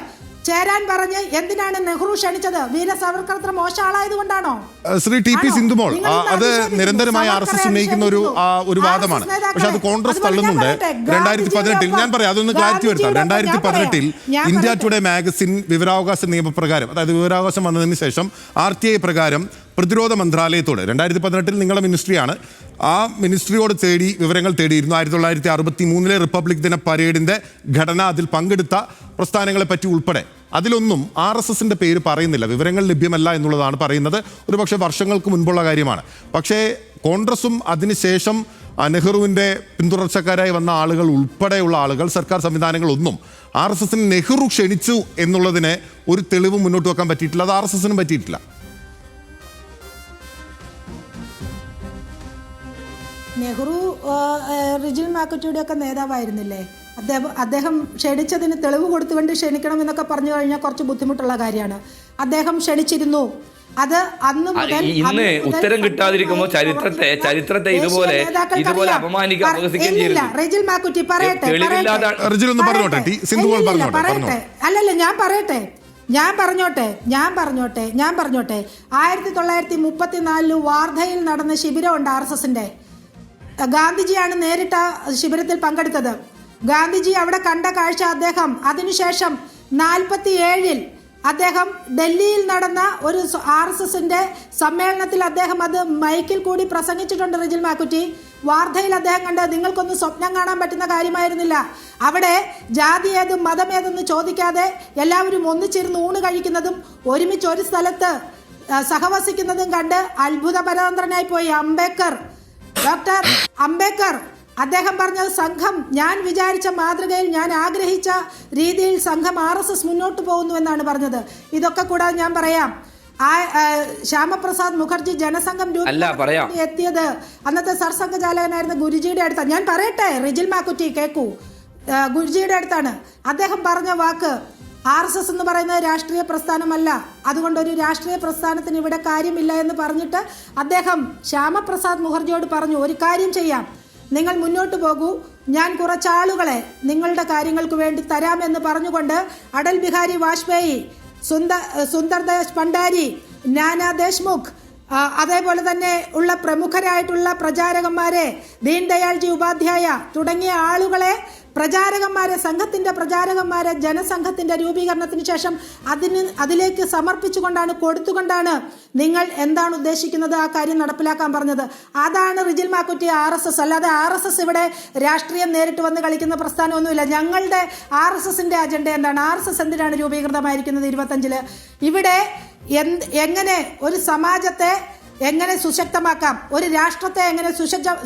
ചേരാൻ പറഞ്ഞ് എന്തിനാണ് നെഹ്റു ക്ഷണിച്ചത്? വീര സവർക്കർ അത്ര മോശം ആളായതുകൊണ്ടാണോ?
ശ്രീ ടി പി സിന്ധുമോൾ, അത് നിരന്തരമായി RSS ഉന്നയിക്കുന്ന ഒരു വാദമാണ്. പക്ഷെ അത് കോൺഗ്രസ് തള്ളുന്നുണ്ട്. 2018 ഞാൻ പറയാം, അതൊന്ന് ക്ലാരിറ്റി വരുത്താം. 2018 ഇന്ത്യ ടുഡേ മാഗസിൻ വിവരാവകാശ നിയമപ്രകാരം, അതായത് വിവരാവകാശം വന്നതിന് ശേഷം RTI പ്രകാരം പ്രതിരോധ മന്ത്രാലയത്തോട് 2018 നിങ്ങളുടെ മിനിസ്ട്രിയാണ്, ആ മിനിസ്ട്രിയോട് വിവരങ്ങൾ തേടിയിരുന്നു. 1963 റിപ്പബ്ലിക് ദിന പരേഡിന്റെ ഘടന, അതിൽ പങ്കെടുത്ത പ്രസ്ഥാനങ്ങളെ പറ്റി ഉൾപ്പെടെ. അതിലൊന്നും RSSന്റെ പേര് പറയുന്നില്ല, വിവരങ്ങൾ ലഭ്യമല്ല എന്നുള്ളതാണ് പറയുന്നത്. ഒരുപക്ഷെ വർഷങ്ങൾക്ക് മുൻപുള്ള കാര്യമാണ്. പക്ഷേ കോൺഗ്രസും അതിനുശേഷം നെഹ്റുവിൻ്റെ പിന്തുടർച്ചക്കാരായി വന്ന ആളുകൾ ഉൾപ്പെടെയുള്ള ആളുകൾ, സർക്കാർ സംവിധാനങ്ങളൊന്നും RSSന് നെഹ്റു ക്ഷണിച്ചു എന്നുള്ളതിനെ ഒരു തെളിവ് മുന്നോട്ട് വെക്കാൻ പറ്റിയിട്ടില്ല. അത് RSSനും പറ്റിയിട്ടില്ല.
നെഹ്റു റിജിൽ മാക്കറ്റിയുടെ ഒക്കെ നേതാവായിരുന്നില്ലേ? അദ്ദേഹം ക്ഷണിച്ചതിന് തെളിവ് കൊടുത്തുകൊണ്ട് ക്ഷണിക്കണം എന്നൊക്കെ പറഞ്ഞു കഴിഞ്ഞാൽ കുറച്ച് ബുദ്ധിമുട്ടുള്ള കാര്യമാണ്. അദ്ദേഹം ക്ഷണിച്ചിരുന്നു. അത് അന്ന് മുതൽ
ഇന്ന് ഉത്തരം കിട്ടാതിരിക്കുമ്പോൾ ചരിത്രത്തെ ഇതുപോലെ
അപമാനിക്കില്ല. റിജിൽ മാക്കുറ്റി പറയട്ടെ. അല്ലല്ല, ഞാൻ പറഞ്ഞോട്ടെ. 1934 വാർധയിൽ നടന്ന ശിബിരമുണ്ട് RSSന്റെ. ഗാന്ധിജിയാണ് നേരിട്ട് ശിബിരത്തിൽ പങ്കെടുത്തത്. ഗാന്ധിജി അവിടെ കണ്ട കാഴ്ച അദ്ദേഹം അതിനുശേഷം 47 അദ്ദേഹം ഡൽഹിയിൽ നടന്ന ഒരു RSSന്റെ സമ്മേളനത്തിൽ അദ്ദേഹം അത് മൈക്കിൽ കൂടി പ്രസംഗിച്ചിട്ടുണ്ട്. റിജിൽ മാക്കുറ്റി വാർധയിൽ അദ്ദേഹം കണ്ടത് നിങ്ങൾക്കൊന്നും സ്വപ്നം കാണാൻ പറ്റുന്ന കാര്യമായിരുന്നില്ല. അവിടെ ജാതി ഏതും മതമേതെന്ന് ചോദിക്കാതെ എല്ലാവരും ഒന്നിച്ചിരുന്ന് ഊണ് കഴിക്കുന്നതും ഒരുമിച്ച് ഒരു സ്ഥലത്ത് സഹവസിക്കുന്നതും കണ്ട് അത്ഭുതപരതന്ത്രനായി പോയി ഡോക്ടർ അംബേദ്കർ. അദ്ദേഹം പറഞ്ഞത് സംഘം ഞാൻ വിചാരിച്ച മാതൃകയിൽ, ഞാൻ ആഗ്രഹിച്ച രീതിയിൽ സംഘം RSS മുന്നോട്ട് പോകുന്നു എന്നാണ് പറഞ്ഞത്. ഇതൊക്കെ കൂടാതെ ഞാൻ പറയാം, ശ്യാമപ്രസാദ് മുഖർജി ജനസംഘം എത്തിയത് അന്നത്തെ സർസംഘചാലകനായിരുന്ന ഗുരുജിയുടെ അടുത്താണ്. ഞാൻ പറയട്ടെ, റിജിൽ മാക്കുറ്റി കേൾക്കൂ, ഗുരുജിയുടെ അടുത്താണ്. അദ്ദേഹം പറഞ്ഞ വാക്ക്, RSS എന്ന് പറയുന്നത് രാഷ്ട്രീയ പ്രസ്ഥാനമല്ല, അതുകൊണ്ട് ഒരു രാഷ്ട്രീയ പ്രസ്ഥാനത്തിന് ഇവിടെ കാര്യമില്ല എന്ന് പറഞ്ഞിട്ട് അദ്ദേഹം ശ്യാമപ്രസാദ് മുഖർജിയോട് പറഞ്ഞു, ഒരു കാര്യം ചെയ്യാം, നിങ്ങൾ മുന്നോട്ട് പോകൂ, ഞാൻ കുറച്ചാളുകളെ നിങ്ങളുടെ കാര്യങ്ങൾക്ക് വേണ്ടി തരാമെന്ന് പറഞ്ഞുകൊണ്ട് അടൽ ബിഹാരി വാജ്പേയി, സുന്ദർദാസ് ഭണ്ഡാരി, നാനാ ദേശ്മുഖ്, അതേപോലെ തന്നെ ഉള്ള പ്രമുഖരായിട്ടുള്ള പ്രചാരകന്മാരെ, ദീൻദയാൽജി ഉപാധ്യായ തുടങ്ങിയ ആളുകളെ, സംഘത്തിന്റെ പ്രചാരകന്മാരെ ജനസംഘത്തിന്റെ രൂപീകരണത്തിന് ശേഷം അതിലേക്ക് സമർപ്പിച്ചുകൊണ്ടാണ്, കൊടുത്തുകൊണ്ടാണ് നിങ്ങൾ എന്താണ് ഉദ്ദേശിക്കുന്നത് ആ കാര്യം നടപ്പിലാക്കാൻ പറഞ്ഞത്. അതാണ് റിജിൽ മാക്കുറ്റി RSS. അല്ലാതെ RSS ഇവിടെ രാഷ്ട്രീയം നേരിട്ട് വന്ന് കളിക്കുന്ന പ്രസ്ഥാനമൊന്നുമില്ല. ഞങ്ങളുടെ RSSന്റെ അജണ്ട എന്താണ്? RSS എന്തിനാണ് രൂപീകൃതമായിരിക്കുന്നത് 25-ല്? ഇവിടെ എങ്ങനെ ഒരു സമാജത്തെ എങ്ങനെ സുശക്തമാക്കാം, ഒരു രാഷ്ട്രത്തെ എങ്ങനെ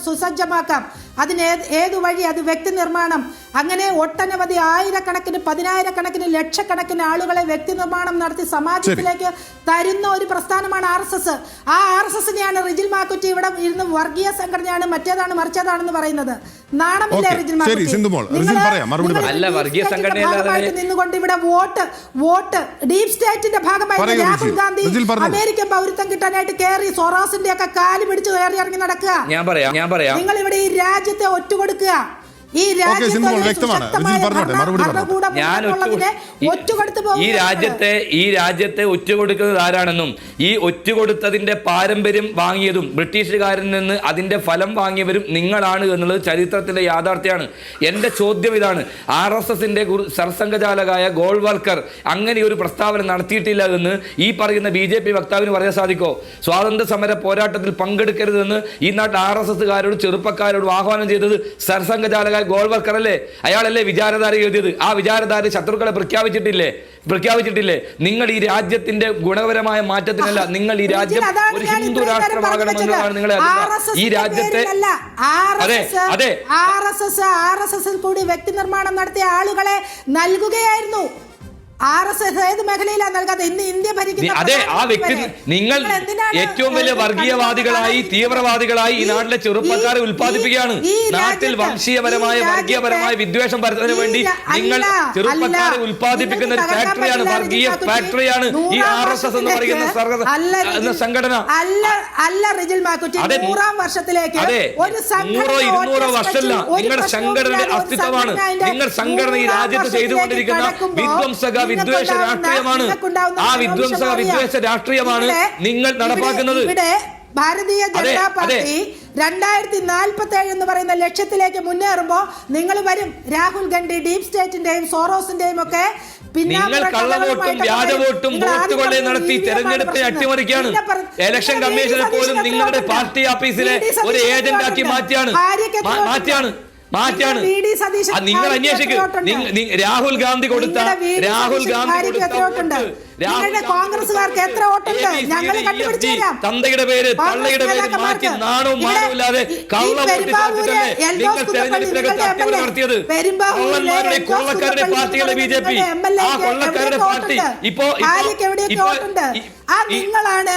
സുസജ്ജമാക്കാം, അതിന് ഏതു വഴി, അത് വ്യക്തി നിർമ്മാണം, അങ്ങനെ ഒട്ടനവധി ആയിരക്കണക്കിന്, പതിനായിരക്കണക്കിന്, ലക്ഷക്കണക്കിന് ആളുകളെ വ്യക്തി നിർമ്മാണം നടത്തി സമാജത്തിലേക്ക് തരുന്ന ഒരു പ്രസ്ഥാനമാണ് RSS. ആ RSSനെയാണ് റിജിൽ മാക്കുറ്റി ഇവിടെ ഇരുന്ന് വർഗീയ സംഘടനയാണ്, മറ്റേതാണ്, മറിച്ചതാണെന്ന് പറയുന്നത്. നാണമില്ലേ റിജിൽ മാക്കുറ്റി? നിന്നുകൊണ്ട് ഇവിടെ വോട്ട് ഡീപ് സ്റ്റേറ്റിന്റെ ഭാഗമായി രാഹുൽ ഗാന്ധി അമേരിക്കൻ പൗരത്വം കിട്ടാനായിട്ട് കയറി സൊറാസിന്റെ ഒക്കെ കാല് പിടിച്ച് കയറി ഇറങ്ങി നടക്കുക. നിങ്ങൾ ഇവിടെ ഈ രാജ്യത്തെ ഒറ്റുകൊടുക്കുക. ഈ
രാജ്യത്തെ ഒറ്റുകൊടുക്കുന്നത് ആരാണെന്നും ഈ ഒറ്റുകൊടുത്തതിന്റെ പാരമ്പര്യം വാങ്ങിയതും ബ്രിട്ടീഷുകാരിൽ നിന്ന് അതിന്റെ ഫലം വാങ്ങിയവരും നിങ്ങളാണ് എന്നുള്ളത് ചരിത്രത്തിന്റെ യാഥാർത്ഥ്യമാണ്. എന്റെ ചോദ്യം ഇതാണ്, RSSന്റെ സർസംഘചാലകായ ഗോൾവൽക്കർ അങ്ങനെ ഒരു പ്രസ്താവന നടത്തിയിട്ടില്ല എന്ന് ഈ പറയുന്ന BJP വക്താവിന് പറയാൻ സാധിക്കോ? സ്വാതന്ത്ര്യ സമര പോരാട്ടത്തിൽ പങ്കെടുക്കരുതെന്ന് ഈ നാട്ടിൽ RSSകാരോട് ചെറുപ്പക്കാരോട് ആഹ്വാനം ചെയ്തത് സർസംഘചാലക ഗോൾവൽക്കർ അല്ലേ? അയാളല്ലേ വിചാരധാര എഴുതിയത്? ആ വിചാരധാര ശത്രുക്കളെ പ്രഖ്യാപിച്ചിട്ടില്ലേ? നിങ്ങൾ ഈ രാജ്യത്തിന്റെ ഗുണപരമായ മാറ്റത്തിനല്ല, നിങ്ങൾ ഈ രാജ്യം ഒരു ഹിന്ദു രാഷ്ട്രമാകണമെന്നുള്ളതാണ് നിങ്ങളെ ഈ രാജ്യത്തെ. അതെ,
RSS കൂടി വ്യക്തി നിർമ്മാണം നടത്തിയ ആളുകളെ നൽകുകയായിരുന്നു. RSS ഏത് മേഖലയിലാണ് നൽകാതെ? ഇന്ന് ഇന്ത്യ ഭരിക്കുന്ന
അതെ ആ വ്യക്തി, നിങ്ങൾ ഏറ്റവും വലിയ വർഗീയവാദികളായി, തീവ്രവാദികളായി ഈ നാട്ടിലെ ചെറുപ്പക്കാരെ ഉൽപ്പാദിപ്പിക്കുകയാണ്. നാട്ടിൽ വംശീയപരമായ, വർഗീയപരമായ വിദ്വേഷം പരത്തുന്നതിന് വേണ്ടി നിങ്ങൾ ചെറുപ്പക്കാരെ ഉൽപ്പാദിപ്പിക്കുന്ന ഒരു ഫാക്ടറിയാണ്, വർഗീയ ഫാക്ടറിയാണ് ഈ RSS എന്ന് പറയുന്ന സംഘടന.
അല്ല റിജിൽ മാക്കുറ്റി, 100ാം വർഷത്തിലേക്ക് ഒരു
100-200 വർഷമല്ല, നിങ്ങളുടെ സംഘടനയുടെ അസ്തിത്വമാണ്. നിങ്ങൾ സംഘടന ഈ രാജ്യത്ത് ചെയ്തുകൊണ്ടിരിക്കുന്ന വിധ്വംസക വിദ്വേഷ രാഷ്ട്രീയമാണ്. ആ വിധ്വംസക വിദ്വേഷ രാഷ്ട്രീയമാണ് നിങ്ങൾ നടപ്പാക്കുന്നത്.
ഇവിടെ ഭാരതീയ ജനതാ പാർട്ടി 2047 എന്ന് പറയുന്ന ലക്ഷ്യത്തിലേക്ക് മുന്നേറുമ്പോൾ നിങ്ങൾ വരും, രാഹുൽ ഗാന്ധി, ഡീപ് സ്റ്റേറ്റിന്റെയും സോറോസിന്റെയും ഒക്കെ
നിങ്ങൾ കള്ളവോട്ടും വ്യാജവോട്ടും വോട്ട് കൊള്ളയും നടത്തി തെരഞ്ഞെടുപ്പിനെ അട്ടിമറിക്കുകയാണ്. ഇലക്ഷൻ കമ്മീഷനെ പോലും നിങ്ങളുടെ പാർട്ടി ഓഫീസിലെ ഒരു ഏജന്റാക്കി മാറ്റിയാണ്. നിങ്ങൾ അന്വേഷിക്കും. രാഹുൽ ഗാന്ധി കൊടുത്ത
കോൺഗ്രസുകാർക്ക് എത്ര വോട്ടുണ്ട് ഞങ്ങൾ കണ്ടുപിടിച്ചു തരാം.
തന്തയുടെ പേര് തള്ളയുടെ പേര് മാറ്റി നാണവും മാനവുമില്ലാതെ കള്ളവോട്ട് നിങ്ങൾ തെരഞ്ഞെടുപ്പിനകത്ത് നടത്തിയത്. കള്ളന്മാരുടെ കൊള്ളക്കാരുടെ പാർട്ടികളെ BJP, ആ കൊള്ളക്കാരുടെ പാർട്ടി ഇപ്പോ
നിങ്ങളാണ്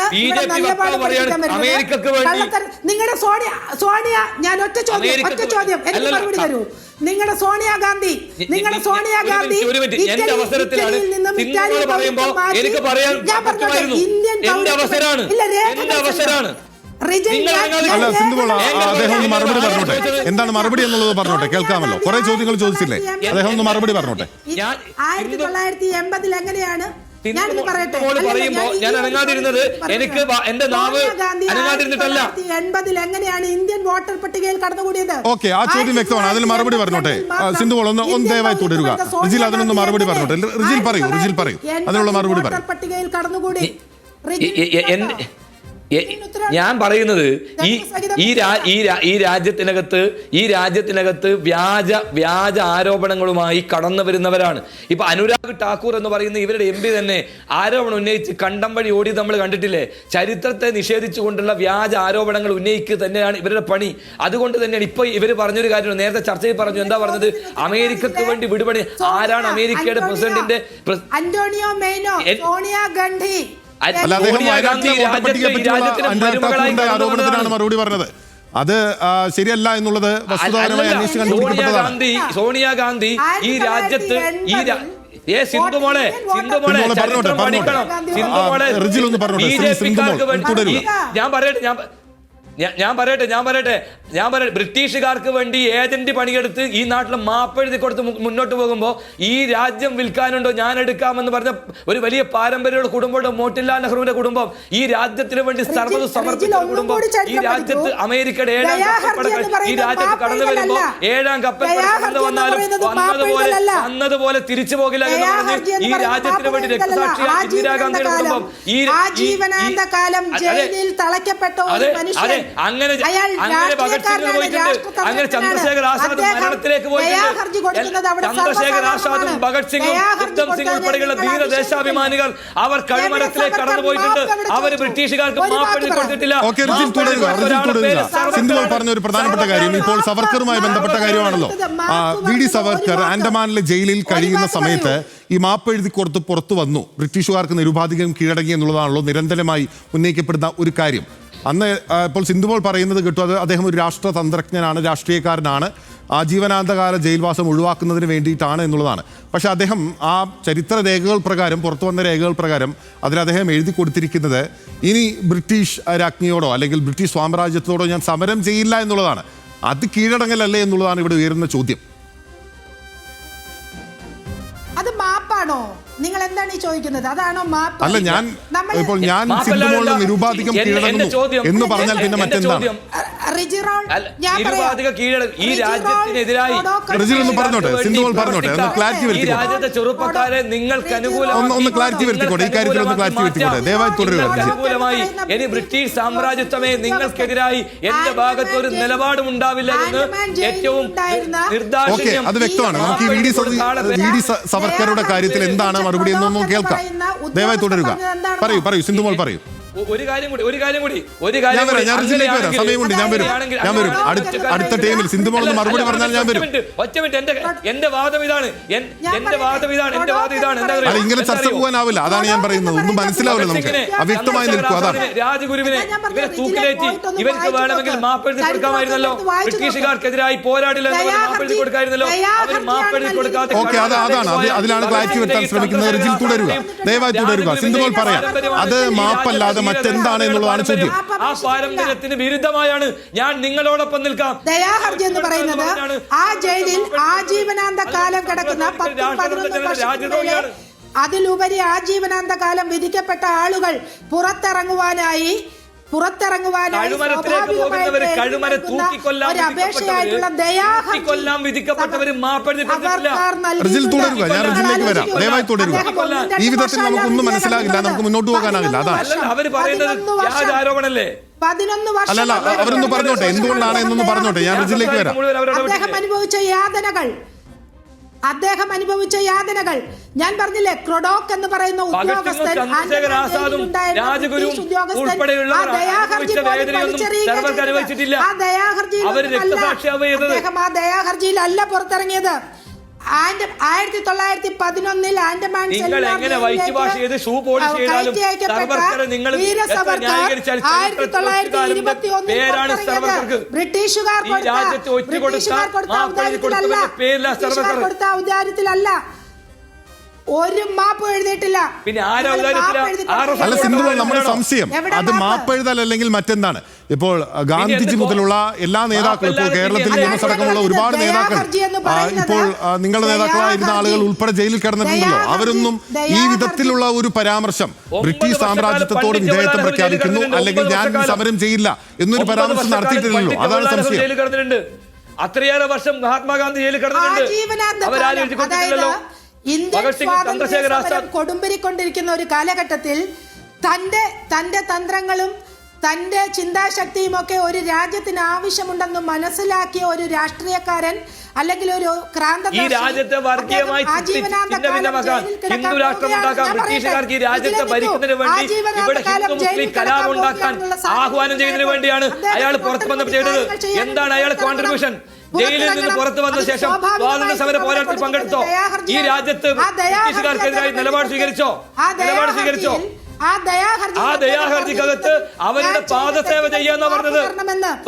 അമേരിക്കക്ക് വേണ്ടി
നിങ്ങളുടെ സോണിയ ഞാൻ ഒറ്റ ചോദ്യം എനിക്ക് മറുപടി തരൂ. നിങ്ങളുടെ സോണിയാഗാന്ധി
എന്റെ അവസരത്തിലാണ് പറയുമ്പോ എനിക്ക് പറയാൻ എന്റെ അവസരമാണ്.
അല്ല സിന്ധുമോൾ, അദ്ദേഹം ഒന്ന് മറുപടി പറഞ്ഞോട്ടെ. എന്താണ് മറുപടി എന്നുള്ളത് പറഞ്ഞോട്ടെ, കേൾക്കാമല്ലോ. കുറെ ചോദ്യങ്ങൾ ചോദിച്ചില്ലേ, അദ്ദേഹം ഒന്ന് മറുപടി പറഞ്ഞോട്ടെ.
1980 എങ്ങനെയാണ്
പറയുമ്പോ ഞാൻ അനങ്ങാതിരുന്നത് എനിക്ക് എന്റെ നാവ് അനങ്ങാതിരുന്നിട്ടല്ല.
1980 എങ്ങനെയാണ് ഇന്ത്യൻ വോട്ടർ പട്ടികയിൽ കടന്നുകൂടിയത്?
ഓക്കെ, ആ ചോദ്യം വ്യക്തമാണ്. അതിന് മറുപടി പറഞ്ഞോട്ടെ സിന്ധുമോൾ. ഒന്ന് ദയവായി തുടരുക. റിജിൽ അതിനൊന്ന് മറുപടി പറഞ്ഞോട്ടെ. റിജിൽ പറയൂ അതിനുള്ള മറുപടി പറയൂ.
പട്ടികയിൽ കടന്നുകൂടി
ഞാൻ പറയുന്നത് ഈ രാജ്യത്തിനകത്ത് വ്യാജ ആരോപണങ്ങളുമായി കടന്നു വരുന്നവരാണ്. ഇപ്പൊ അനുരാഗ് ഠാക്കൂർ എന്ന് പറയുന്ന ഇവരുടെ MP തന്നെ ആരോപണം ഉന്നയിച്ച് കണ്ടം വഴി ഓടി നമ്മൾ കണ്ടിട്ടില്ലേ? ചരിത്രത്തെ നിഷേധിച്ചുകൊണ്ടുള്ള വ്യാജ ആരോപണങ്ങൾ ഉന്നയിക്കുക തന്നെയാണ് ഇവരുടെ പണി. അതുകൊണ്ട് തന്നെയാണ് ഇപ്പൊ ഇവർ പറഞ്ഞൊരു കാര്യം നേരത്തെ ചർച്ചയിൽ പറഞ്ഞു. എന്താ പറഞ്ഞത്? അമേരിക്കക്ക് വേണ്ടി വിടുപണി. ആരാണ് അമേരിക്കയുടെ പ്രസിഡന്റിന്റെ?
അന്റോണിയോ മെയ്നോ, സോണിയാ ഗാന്ധി.
ആരോപണത്തിനാണ് മറുപടി പറഞ്ഞത്. അത് ശരിയല്ല എന്നുള്ളത് വസ്തുതാപരമായി അന്വേഷിച്ച് കണ്ടുപിടിക്കപ്പെട്ടതാണ്.
സോണിയാഗാന്ധി ഈ രാജ്യത്ത് സിന്ധുമോളെ ഞാൻ പറയട്ടെ ബ്രിട്ടീഷുകാർക്ക് വേണ്ടി ഏജന്റ് പണിയെടുത്ത് ഈ നാട്ടിൽ മാപ്പെഴുതി കൊടുത്ത് മുന്നോട്ട് പോകുമ്പോൾ ഈ രാജ്യം വിൽക്കാനുണ്ടോ ഞാൻ എടുക്കാമെന്ന് പറഞ്ഞ ഒരു വലിയ പാരമ്പര്യമുള്ള കുടുംബമുണ്ട്. മോട്ടിലാൽ നെഹ്റുവിന്റെ കുടുംബം ഈ രാജ്യത്തിന് വേണ്ടി സർവ്വതും സമർപ്പിച്ച കുടുംബം. ഈ രാജ്യത്ത് അമേരിക്കയുടെ 7ാം കപ്പൽ ഈ രാജ്യത്ത് കടന്നു വരുമ്പോൾ 7ാം കപ്പൽ കടന്നു വന്നാലും വന്നതുപോലെ തിരിച്ചു പോകില്ല എന്ന് പറഞ്ഞ് ഈ രാജ്യത്തിന് വേണ്ടി രക്തസാക്ഷിയായ ഇന്ദിരാഗാന്ധിയുടെ കുടുംബം അങ്ങനെ ഭഗത് സിംഗ് പോയിട്ടുണ്ട്. അങ്ങനെ ചന്ദ്രശേഖർ ആസാദ് മരണത്തിലേക്ക് പോയിട്ടുണ്ട്. ചന്ദ്രശേഖർ ആസാദും ഭഗത് സിംഗും ഉദ്ധം സിംഗ് ഉൾപ്പെടെയുള്ള ധീരദേശാഭിമാനികൾ അവർ കഴിമരത്തിലേക്ക് കടന്നു പോയിട്ടുണ്ട്. അവർ ബ്രിട്ടീഷുകാർക്ക് മാപ്പെഴുതി കൊടുത്തിട്ടില്ല.
സിന്ധുമോൾ പറഞ്ഞ ഒരു പ്രധാനപ്പെട്ട കാര്യം ഇപ്പോൾ സവർക്കറുമായി ബന്ധപ്പെട്ട കാര്യമാണല്ലോ. VD സവർക്കർ ആൻഡമാനിലെ ജയിലിൽ കഴിയുന്ന സമയത്ത് ഈ മാപ്പെഴുതി കൊടുത്ത് പുറത്തു വന്നു. ബ്രിട്ടീഷുകാർക്ക് നിരുപാധികം കീഴടങ്ങി എന്നുള്ളതാണല്ലോ നിരന്തരമായി ഉന്നയിക്കപ്പെടുന്ന ഒരു കാര്യം. അന്ന് ഇപ്പോൾ സിന്ധുമോൾ പറയുന്നത് കേട്ടു, അത് അദ്ദേഹം ഒരു രാഷ്ട്രതന്ത്രജ്ഞനാണ്, രാഷ്ട്രീയക്കാരനാണ്, ആജീവനാന്തകാല ജയിൽവാസം ഒഴിവാക്കുന്നതിന് വേണ്ടിയിട്ടാണ് എന്നുള്ളതാണ്. പക്ഷെ അദ്ദേഹം ആ ചരിത്ര രേഖകൾ പ്രകാരം, പുറത്തു വന്ന രേഖകൾ പ്രകാരം അതിൽ അദ്ദേഹം എഴുതി കൊടുത്തിരിക്കുന്നത് ഇനി ബ്രിട്ടീഷ് രാജ്ഞിയോടോ അല്ലെങ്കിൽ ബ്രിട്ടീഷ് സാമ്രാജ്യത്തോടോ ഞാൻ സമരം ചെയ്യില്ല എന്നുള്ളതാണ്. അത് കീഴടങ്ങലല്ലേ എന്നുള്ളതാണ് ഇവിടെ ഉയരുന്ന ചോദ്യം.
അത് മാപ്പാണോ? നിങ്ങൾ എന്താണ് ഈ ചോദിക്കുന്നത്? അതാണോ മാപ്പ്?
അല്ല, ഞാൻ സിന്ധുമോളിന് നിരുപാധികം കീഴടങ്ങുന്നു എന്ന് പറഞ്ഞാൽ പിന്നെ മറ്റെന്താണ്?
ഈ രാജ്യത്തിനെതിരായി
പറഞ്ഞോട്ടെ, സിന്ധുമോൾ പറഞ്ഞോട്ടെ, ഒന്ന് ക്ലാരിറ്റി
വരുത്തിക്കോട്ടെ. ചെറുപ്പക്കാരെ നിങ്ങൾക്ക്
ഒന്ന് ക്ലാരിറ്റി വരുത്തിക്കോട്ടെ, ഈ കാര്യത്തിൽ ഒന്ന് ക്ലാരിറ്റി വരുത്തിക്കോട്ടെ, ദയവായി തുടരുക.
അനുകൂലമായി ഇനി ബ്രിട്ടീഷ് സാമ്രാജ്യത്വമേ നിങ്ങൾക്കെതിരായി എന്റെ ഭാഗത്ത് ഒരു നിലപാടും ഉണ്ടാവില്ല എന്ന് ഏറ്റവും നിർദ്ദാക്ഷിണ്യം.
അത് വ്യക്തമാണ്. നമുക്ക് ഈ VD സവർക്കറുടെ കാര്യത്തിൽ എന്താണ് മറുപടി എന്നൊന്നും കേൾക്കാം. ദയവായി തുടരുക. പറയൂ സിന്ധുമോൾ പറയൂ.
ഒരു കാര്യം കൂടി
സമയമുണ്ട്. ഞാൻ വരും അടുത്ത ടൈമിൽ. സിന്ധുമോൾ മറുപടി പറഞ്ഞാൽ ഞാൻ വരും.
ഒറ്റ മിനിറ്റ്. എന്റെ വാദം ഇതാണ്.
ഇങ്ങനെ ചർച്ച പോകാനാവില്ല. അതാണ് ഞാൻ പറയുന്നത്. ഒന്നും മനസ്സിലാവില്ല, നമുക്ക് അവ്യക്തമായി നിൽക്കും. അതാണ്
രാജഗുരുവിനെ ഇവരെ തൂക്കിലേറ്റി ഇവർക്ക് വേണമെങ്കിൽ മാപ്പെഴുതി കൊടുക്കാമായിരുന്നല്ലോ. ബ്രിട്ടീഷുകാർക്കെതിരായി പോരാടില്ല മാപ്പെഴുതി കൊടുക്കാമായിരുന്നല്ലോ. അവർ മാപ്പെഴുതി കൊടുക്കാതെ
അതിലാണ് ക്ലാരിറ്റി വരുത്താൻ ശ്രമിക്കുന്നത്. റിജിൽ തുടരുക, ദയവായി തുടരുക. സിന്ധുമോൾ പറയാം, അത് മാപ്പല്ലാതെ മറ്റെന്താണ് എന്നുള്ളതാണ് ചോദ്യം.
ആ പാരമ്പര്യത്തിന് വിരുദ്ധമായാണ് ഞാൻ നിങ്ങളോടൊപ്പം നിൽക്കാം.
ദയാഹർജി എന്ന് പറയുന്നത് ആ ജയിലിൽ ആജീവനാന്ത കാലം കിടക്കുന്ന 10-11 വർഷത്തിനിടെ അതിലുപരി ആജീവനാന്ത കാലം വിധിക്കപ്പെട്ട ആളുകൾ പുറത്തിറങ്ങുവാനായി പുറത്തിറങ്ങുവാനായി
ഈ വിധത്തിൽ നമുക്കൊന്നും മനസ്സിലാകില്ല, നമുക്ക് മുന്നോട്ട് പോകാനാകില്ല. അതാണ്
11 വർഷം
അല്ലല്ല, അവരൊന്ന് പറഞ്ഞോട്ടെ എന്തുകൊണ്ടാണ് എന്നൊന്ന് പറഞ്ഞോട്ടെ. ഞാൻ റിജിലേക്ക് വരാം.
അദ്ദേഹം അനുഭവിച്ച യാതനകൾ ഞാൻ പറഞ്ഞില്ലേ. ക്രോഡോക്ക് എന്ന് പറയുന്ന ഉദ്യോഗസ്ഥൻ ആ ദയാഹർജിയിലല്ല പുറത്തിറങ്ങിയത്. 1911 ആൻഡമാൻ ബ്രിട്ടീഷുകാർ കൊടുത്ത ഔദാര്യത്തിലല്ല. ഒരു മാപ്പ് എഴുതിയിട്ടില്ല.
അല്ല സിന്ധു, നമ്മുടെ സംശയം അത് മാപ്പ് എഴുതൽ അല്ലെങ്കിൽ മറ്റെന്താണ്? ഇപ്പോൾ ഗാന്ധിജി മുതലുള്ള എല്ലാ നേതാക്കളും, ഇപ്പോൾ കേരളത്തിൽ നിയമസടക്കമുള്ള ഒരുപാട് നേതാക്കൾ, ഇപ്പോൾ നിങ്ങളുടെ നേതാക്കളായിരുന്ന ആളുകൾ ഉൾപ്പെടെ ജയിലിൽ കിടന്നിട്ടുണ്ടല്ലോ. അവരൊന്നും ഈ വിധത്തിലുള്ള ഒരു പരാമർശം ബ്രിട്ടീഷ് സാമ്രാജ്യത്വത്തോട് വിധേയത്വം പ്രഖ്യാപിക്കുന്നു അല്ലെങ്കിൽ ഞാൻ സമരം ചെയ്യില്ല എന്നൊരു പരാമർശം നടത്തിയിട്ടില്ലല്ലോ. അതാണ് സംശയം.
അത്രയേറെ വർഷം മഹാത്മാഗാന്ധി ജയിലിൽ കിടന്നിട്ടുണ്ട്.
കൊടുമ്പിരിക്കൊണ്ടിരിക്കുന്ന ഒരു കാലഘട്ടത്തിൽ തന്റെ തന്ത്രങ്ങളും തന്റെ ചിന്താശക്തിയും ഒക്കെ ഒരു രാജ്യത്തിന് ആവശ്യമുണ്ടെന്ന് മനസ്സിലാക്കിയ ഒരു രാഷ്ട്രീയക്കാരൻ അല്ലെങ്കിൽ ഒരു
ആഹ്വാനം ചെയ്യുന്നതിന് വേണ്ടിയാണ് അയാൾ പുറത്തു വന്ന് ചെയ്തത്. എന്താണ് അയാൾ കോൺട്രിബ്യൂഷൻ? ജയിലിൽ നിന്ന് പുറത്തു വന്ന ശേഷം സ്വാതന്ത്ര്യ സമര പോരാട്ടത്തിൽ പങ്കെടുത്തോ? ഈ രാജ്യത്ത് ബ്രിട്ടീഷുകാർക്കെതിരായി നിലപാട് സ്വീകരിച്ചോ? ആ ദയാഹർജിക്കകത്ത് അവരുടെ പാദസേവ ചെയ്യാന്നാ പറഞ്ഞത്.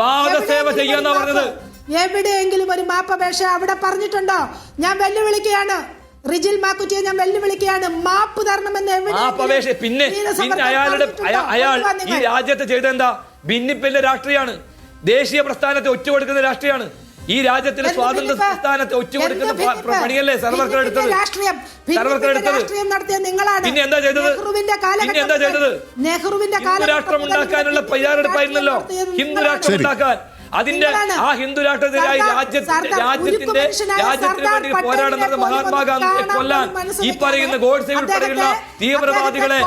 പാദസേവ ചെയ്യാന്നാ പറഞ്ഞത്.
എവിടെയെങ്കിലും ഒരു മാപ്പപേക്ഷ അവിടെ പറഞ്ഞിട്ടുണ്ടോ? ഞാൻ വെല്ലുവിളിക്കുകയാണ് റിജിൽ മാക്കുറ്റിയെ, ഞാൻ വെല്ലുവിളിക്കുകയാണ്. മാപ്പ് തരണമെന്ന്
മാപ്പപേക്ഷ. പിന്നെ അയാൾ ഈ രാജ്യത്ത് ചെയ്തെന്താ? ഭിന്നിപ്പിന്റെ രാഷ്ട്രീയമാണ്. ദേശീയ പ്രസ്ഥാനത്തെ ഒറ്റുകൊടുക്കുന്ന രാഷ്ട്രീയമാണ്. ഈ രാജ്യത്തിന്റെ സ്വാതന്ത്ര്യ പ്രസ്ഥാനത്തെ ഒറ്റുകൊടുക്കുന്ന പണിയല്ലേ സർവർക്കർ എടുത്തത്? പിന്നെ എന്താ ചെയ്തത്?
നെഹ്റുവിന്റെ
ഹിന്ദു രാഷ്ട്രം ഉണ്ടാക്കാനുള്ള തയ്യാറെടുപ്പായിരുന്നല്ലോ. ഹിന്ദു രാഷ്ട്രം ഉണ്ടാക്കാൻ. അതിന്റെ ആ ഹിന്ദു രാഷ്ട്രത്തിനായി രാജ്യത്തിന് വേണ്ടി പോരാടം നടന്ന മഹാത്മാഗാന്ധിയെ കൊല്ലാൻ ഈ പറയുന്ന ഗോഡ്സെ ഉൾപ്പെടെയുള്ള തീവ്രവാദികളെ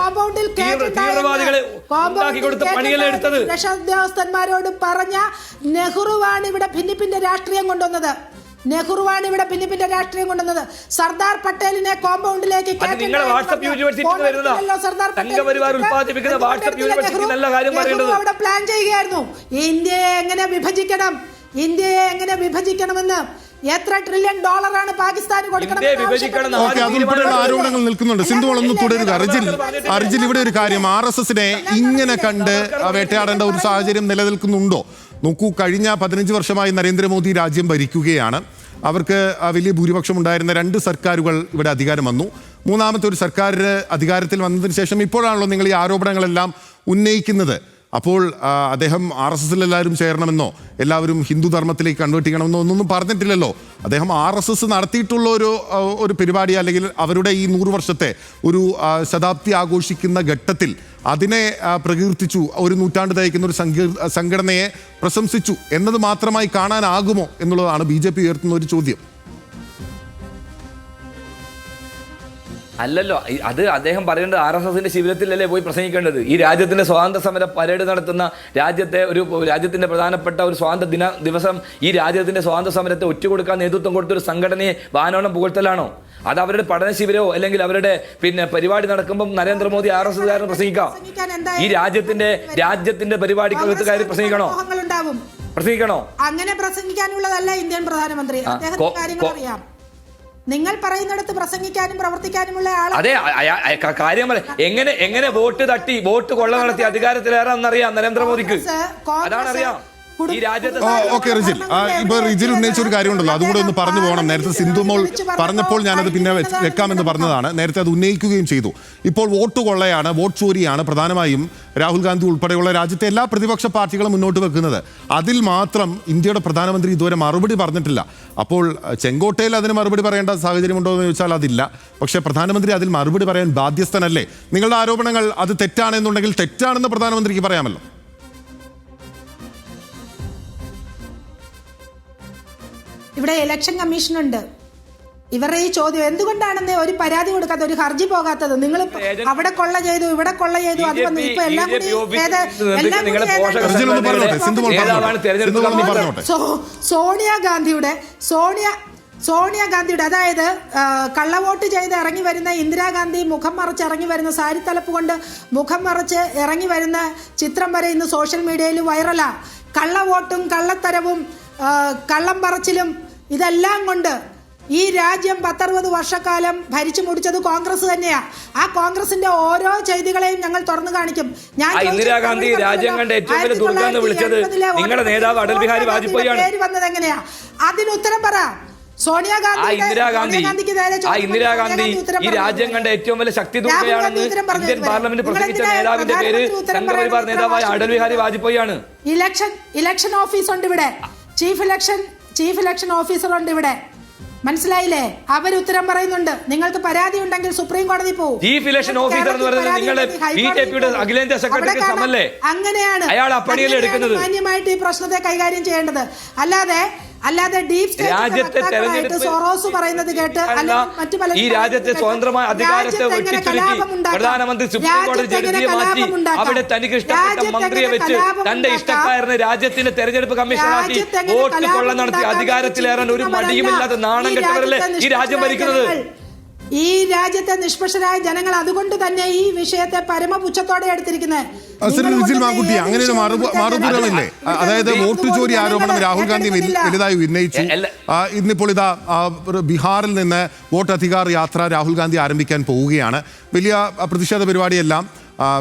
ഉണ്ടാക്കി കൊടുത്ത പണിയല്ലേ എടുത്തത്?
ഉദ്യോഗസ്ഥന്മാരോട് പറഞ്ഞ നെഹ്റുവാണ് ഇവിടെ ഭിന്നിപ്പിന്റെ രാഷ്ട്രീയം കൊണ്ടുവന്നത്. സർദാർ പട്ടേലിനെ കോമ്പൗണ്ടിലേക്ക് അവിടെ പ്ലാൻ ചെയ്യുകയായിരുന്നു. ഇന്ത്യയെ എങ്ങനെ വിഭജിക്കണമെന്ന്. എത്ര ട്രില്യൺ ഡോളറാണ് പാകിസ്ഥാന് കൊടുക്കണം?
അതുൾപ്പെടെയുള്ള ആരോപണങ്ങൾ നിൽക്കുന്നുണ്ട്. സിന്ധു ഒന്ന് തുടരുക. റിജിൽ, ഇവിടെ ഒരു കാര്യം, RSSനെ ഇങ്ങനെ കണ്ട് വേട്ടയാടേണ്ട ഒരു സാഹചര്യം നിലനിൽക്കുന്നുണ്ടോ? നോക്കൂ, കഴിഞ്ഞ 15 വർഷമായി നരേന്ദ്രമോദി രാജ്യം ഭരിക്കുകയാണ്. അവർക്ക് വലിയ ഭൂരിപക്ഷം ഉണ്ടായിരുന്ന 2 സർക്കാരുകൾ ഇവിടെ അധികാരം വന്നു. മൂന്നാമത്തെ ഒരു സർക്കാർ അധികാരത്തിൽ വന്നതിന് ശേഷം ഇപ്പോഴാണല്ലോ നിങ്ങൾ ഈ ആരോപണങ്ങളെല്ലാം ഉന്നയിക്കുന്നത്. അപ്പോൾ അദ്ദേഹം RSSൽ എല്ലാവരും ചേരണമെന്നോ എല്ലാവരും ഹിന്ദു ധർമ്മത്തിലേക്ക് കൺവേർട്ട് ചെയ്യണമെന്നോ ഒന്നും പറഞ്ഞിട്ടില്ലല്ലോ. അദ്ദേഹം RSS നടത്തിയിട്ടുള്ള ഒരു പരിപാടി അല്ലെങ്കിൽ അവരുടെ ഈ 100 വർഷത്തെ ഒരു ശതാബ്ദി ആഘോഷിക്കുന്ന ഘട്ടത്തിൽ അതിനെ പ്രകീർത്തിച്ചു, ഒരു നൂറ്റാണ്ട് തയ്ക്കുന്ന ഒരു സംഘടനയെ പ്രശംസിച്ചു എന്നത് മാത്രമായി കാണാനാകുമോ എന്നുള്ളതാണ് BJP ഉയർത്തുന്ന ഒരു ചോദ്യം.
അല്ലല്ലോ, അത് അദ്ദേഹം പറയേണ്ടത് RSSന്റെ ശിബിരത്തിലല്ലേ പോയി പ്രസംഗിക്കേണ്ടത്. ഈ രാജ്യത്തിന്റെ സ്വാതന്ത്ര്യ സമര പരേഡ് നടത്തുന്ന രാജ്യത്തിന്റെ പ്രധാനപ്പെട്ട ഒരു സ്വാതന്ത്ര്യ ദിവസം ഈ രാജ്യത്തിന്റെ സ്വാതന്ത്ര്യ സമരത്തെ ഒറ്റുകൊടുക്കാൻ നേതൃത്വം കൊടുത്തൊരു സംഘടനയെ വാനോളം പുകഴ്ത്തലാണോ? അത് അവരുടെ പഠന ശിബിരമോ അല്ലെങ്കിൽ അവരുടെ പരിപാടി നടക്കുമ്പോൾ നരേന്ദ്രമോദി RSSകാരൻ പ്രസംഗിക്കാം. ഈ രാജ്യത്തിന്റെ പരിപാടിക്കകത്ത് കയറി പ്രസംഗിക്കണോ?
അങ്ങനെ പ്രസംഗിക്കാനുള്ളതല്ല ഇന്ത്യൻ പ്രധാനമന്ത്രി. അദ്ദേഹത്തിന് കാര്യങ്ങൾ അറിയാം. നിങ്ങൾ പറയുന്നിടത്ത് പ്രസംഗിക്കാനും പ്രവർത്തിക്കാനുമുള്ള
അതെ കാര്യം എങ്ങനെ വോട്ട് തട്ടി വോട്ട് കൊള്ള നടത്തി അധികാരത്തിലേറാന്നറിയാം നരേന്ദ്രമോദിക്ക്. അതാണ് അറിയാം.
ഓക്കെ റിജിൽ, ഇപ്പൊ റിജിൽ ഉന്നയിച്ച ഒരു കാര്യമുണ്ടല്ലോ, അതുകൂടെ ഒന്ന് പറഞ്ഞു പോകണം. നേരത്തെ സിന്ധുമോൾ പറഞ്ഞപ്പോൾ ഞാനത് പിന്നെ വെക്കാമെന്ന് പറഞ്ഞതാണ്. നേരത്തെ അത് ഉന്നയിക്കുകയും ചെയ്തു. ഇപ്പോൾ വോട്ട് കൊള്ളയാണ്, വോട്ട് ചോരിയാണ് പ്രധാനമായും രാഹുൽ ഗാന്ധി ഉൾപ്പെടെയുള്ള രാജ്യത്തെ എല്ലാ പ്രതിപക്ഷ പാർട്ടികളും മുന്നോട്ട് വെക്കുന്നത്. അതിൽ മാത്രം ഇന്ത്യയുടെ പ്രധാനമന്ത്രി ഇതുവരെ മറുപടി പറഞ്ഞിട്ടില്ല. അപ്പോൾ ചെങ്കോട്ടയിൽ അതിന് മറുപടി പറയേണ്ട സാഹചര്യമുണ്ടോ എന്ന് ചോദിച്ചാൽ അതില്ല. പക്ഷേ പ്രധാനമന്ത്രി അതിൽ മറുപടി പറയാൻ ബാധ്യസ്ഥനല്ലേ? നിങ്ങളുടെ ആരോപണങ്ങൾ അത് തെറ്റാണെന്നുണ്ടെങ്കിൽ തെറ്റാണെന്ന് പ്രധാനമന്ത്രിക്ക് പറയാമല്ലോ.
ഇവിടെ ഇലക്ഷൻ കമ്മീഷനുണ്ട്. ഇവരുടെ ഈ ചോദ്യം എന്തുകൊണ്ടാണെന്ന് ഒരു പരാതി കൊടുക്കാത്ത, ഒരു ഹർജി പോകാത്തത്? നിങ്ങൾ അവിടെ കൊള്ള ചെയ്തു, ഇവിടെ കൊള്ള ചെയ്തു, അത് വന്നു. ഇപ്പൊ എല്ലാം കൂടി സോണിയാഗാന്ധിയുടെ അതായത് കള്ളവോട്ട് ചെയ്ത് ഇറങ്ങി വരുന്ന ഇന്ദിരാഗാന്ധി മുഖം മറച്ച് ഇറങ്ങി വരുന്ന, സാരി തലപ്പ് കൊണ്ട് മുഖം മറച്ച് ഇറങ്ങി വരുന്ന ചിത്രം വരെ ഇന്ന് സോഷ്യൽ മീഡിയയിൽ വൈറലാ. കള്ളവോട്ടും കള്ളത്തരവും കള്ളം പറച്ചിലും ഇതെല്ലാം കൊണ്ട് ഈ രാജ്യം 10-60 വർഷക്കാലം ഭരിച്ചു മുടിച്ചത് കോൺഗ്രസ് തന്നെയാ. ആ കോൺഗ്രസിന്റെ ഓരോ ചെയ്തികളെയും ഞങ്ങൾ തുറന്നു കാണിക്കും. ഞാൻ
ഇന്ദിരാഗാന്ധി രാജ്യം കണ്ട ഏറ്റവും വലിയ ദുർഗന്ധം വിളിച്ചത് നിങ്ങളുടെ നേതാവ് അടൽ ബിഹാരി വാജ്പേയിയാണ്.
പേര് വന്നത് എങ്ങനെയാ? അതിന് ഉത്തരം പറ. സോണിയാഗാന്ധി
ഈ രാജ്യം കണ്ട ഏറ്റവും വലിയ ശക്തി ദുർഗയാണെന്ന് ഇന്ത്യൻ പാർലമെന്റ് പ്രസംഗിച്ച നേതാവിന്റെ പേര് സംഘപരിവാർ നേതാവായ അടൽ ബിഹാരി വാജ്പേയിയാണ്.
ഇലക്ഷൻ ഓഫീസ് ഉണ്ട് ഇവിടെ, ചീഫ് ഇലക്ഷൻ ഓഫീസർ ഉണ്ട് ഇവിടെ. മനസ്സിലായില്ലേ? അവർ ഉത്തരം പറയുന്നുണ്ട്. നിങ്ങൾക്ക് പരാതി ഉണ്ടെങ്കിൽ സുപ്രീം കോടതി പോകും.
ചീഫ് ഇലക്ഷൻ ഓഫീസർ എന്ന് പറയുന്നത് നിങ്ങളുടെ ബിജെപിയുടെ അഖിലേന്ത്യാ സെക്രട്ടറി സമല്ലേ?
അങ്ങനെയാണ്
അയാൾ അപ്പണിയിൽ എടുക്കുന്നത്.
മാന്യമായിട്ട് ഈ പ്രശ്നത്തെ കൈകാര്യം ചെയ്യേണ്ടത്. അല്ലാതെ ഡീപ് സ്റ്റേറ്റ് സോറോസ് പറയുന്നത് കേട്ട്
ഈ രാജ്യത്തെ സ്വതന്ത്രമായ അധികാരത്തെ വെട്ടിച്ചുരുക്കി പ്രധാനമന്ത്രി സുപ്രീം കോടതി ജഡ്ജിയെ മാറ്റി അവിടെ തനിക്ക് ഇഷ്ടപ്പെട്ട മന്ത്രിയെ വെച്ച് തന്റെ ഇഷ്ടക്കാരനെ രാജ്യത്തിന്റെ തെരഞ്ഞെടുപ്പ് കമ്മീഷനാക്കി വോട്ട് കൊള്ള നടത്തി അധികാരത്തിലേറാൻ ഒരു മടിയുമില്ലാത്ത നാണം കെട്ടവരല്ലേ ഈ രാജ്യം ഭരിക്കുന്നത്?
ഈ രാജ്യത്തെ നിഷ്പക്ഷരായ ജനങ്ങൾ അതുകൊണ്ട് തന്നെ ഈ വിഷയത്തെ പരമപുച്ഛത്തോടെ എടുത്തിരിക്കുന്നത്.
അങ്ങനെ ഒരു മറുപുറമല്ലേ? അതായത് വോട്ട് ചോരി ആരോപണം രാഹുൽ ഗാന്ധി വലുതായി ഉന്നയിച്ചു. ഇന്നിപ്പോൾ ഇതാ ബീഹാറിൽ നിന്ന് വോട്ട് അധികാർ യാത്ര രാഹുൽ ഗാന്ധി ആരംഭിക്കാൻ പോവുകയാണ്. വലിയ പ്രതിഷേധ പരിപാടിയെല്ലാം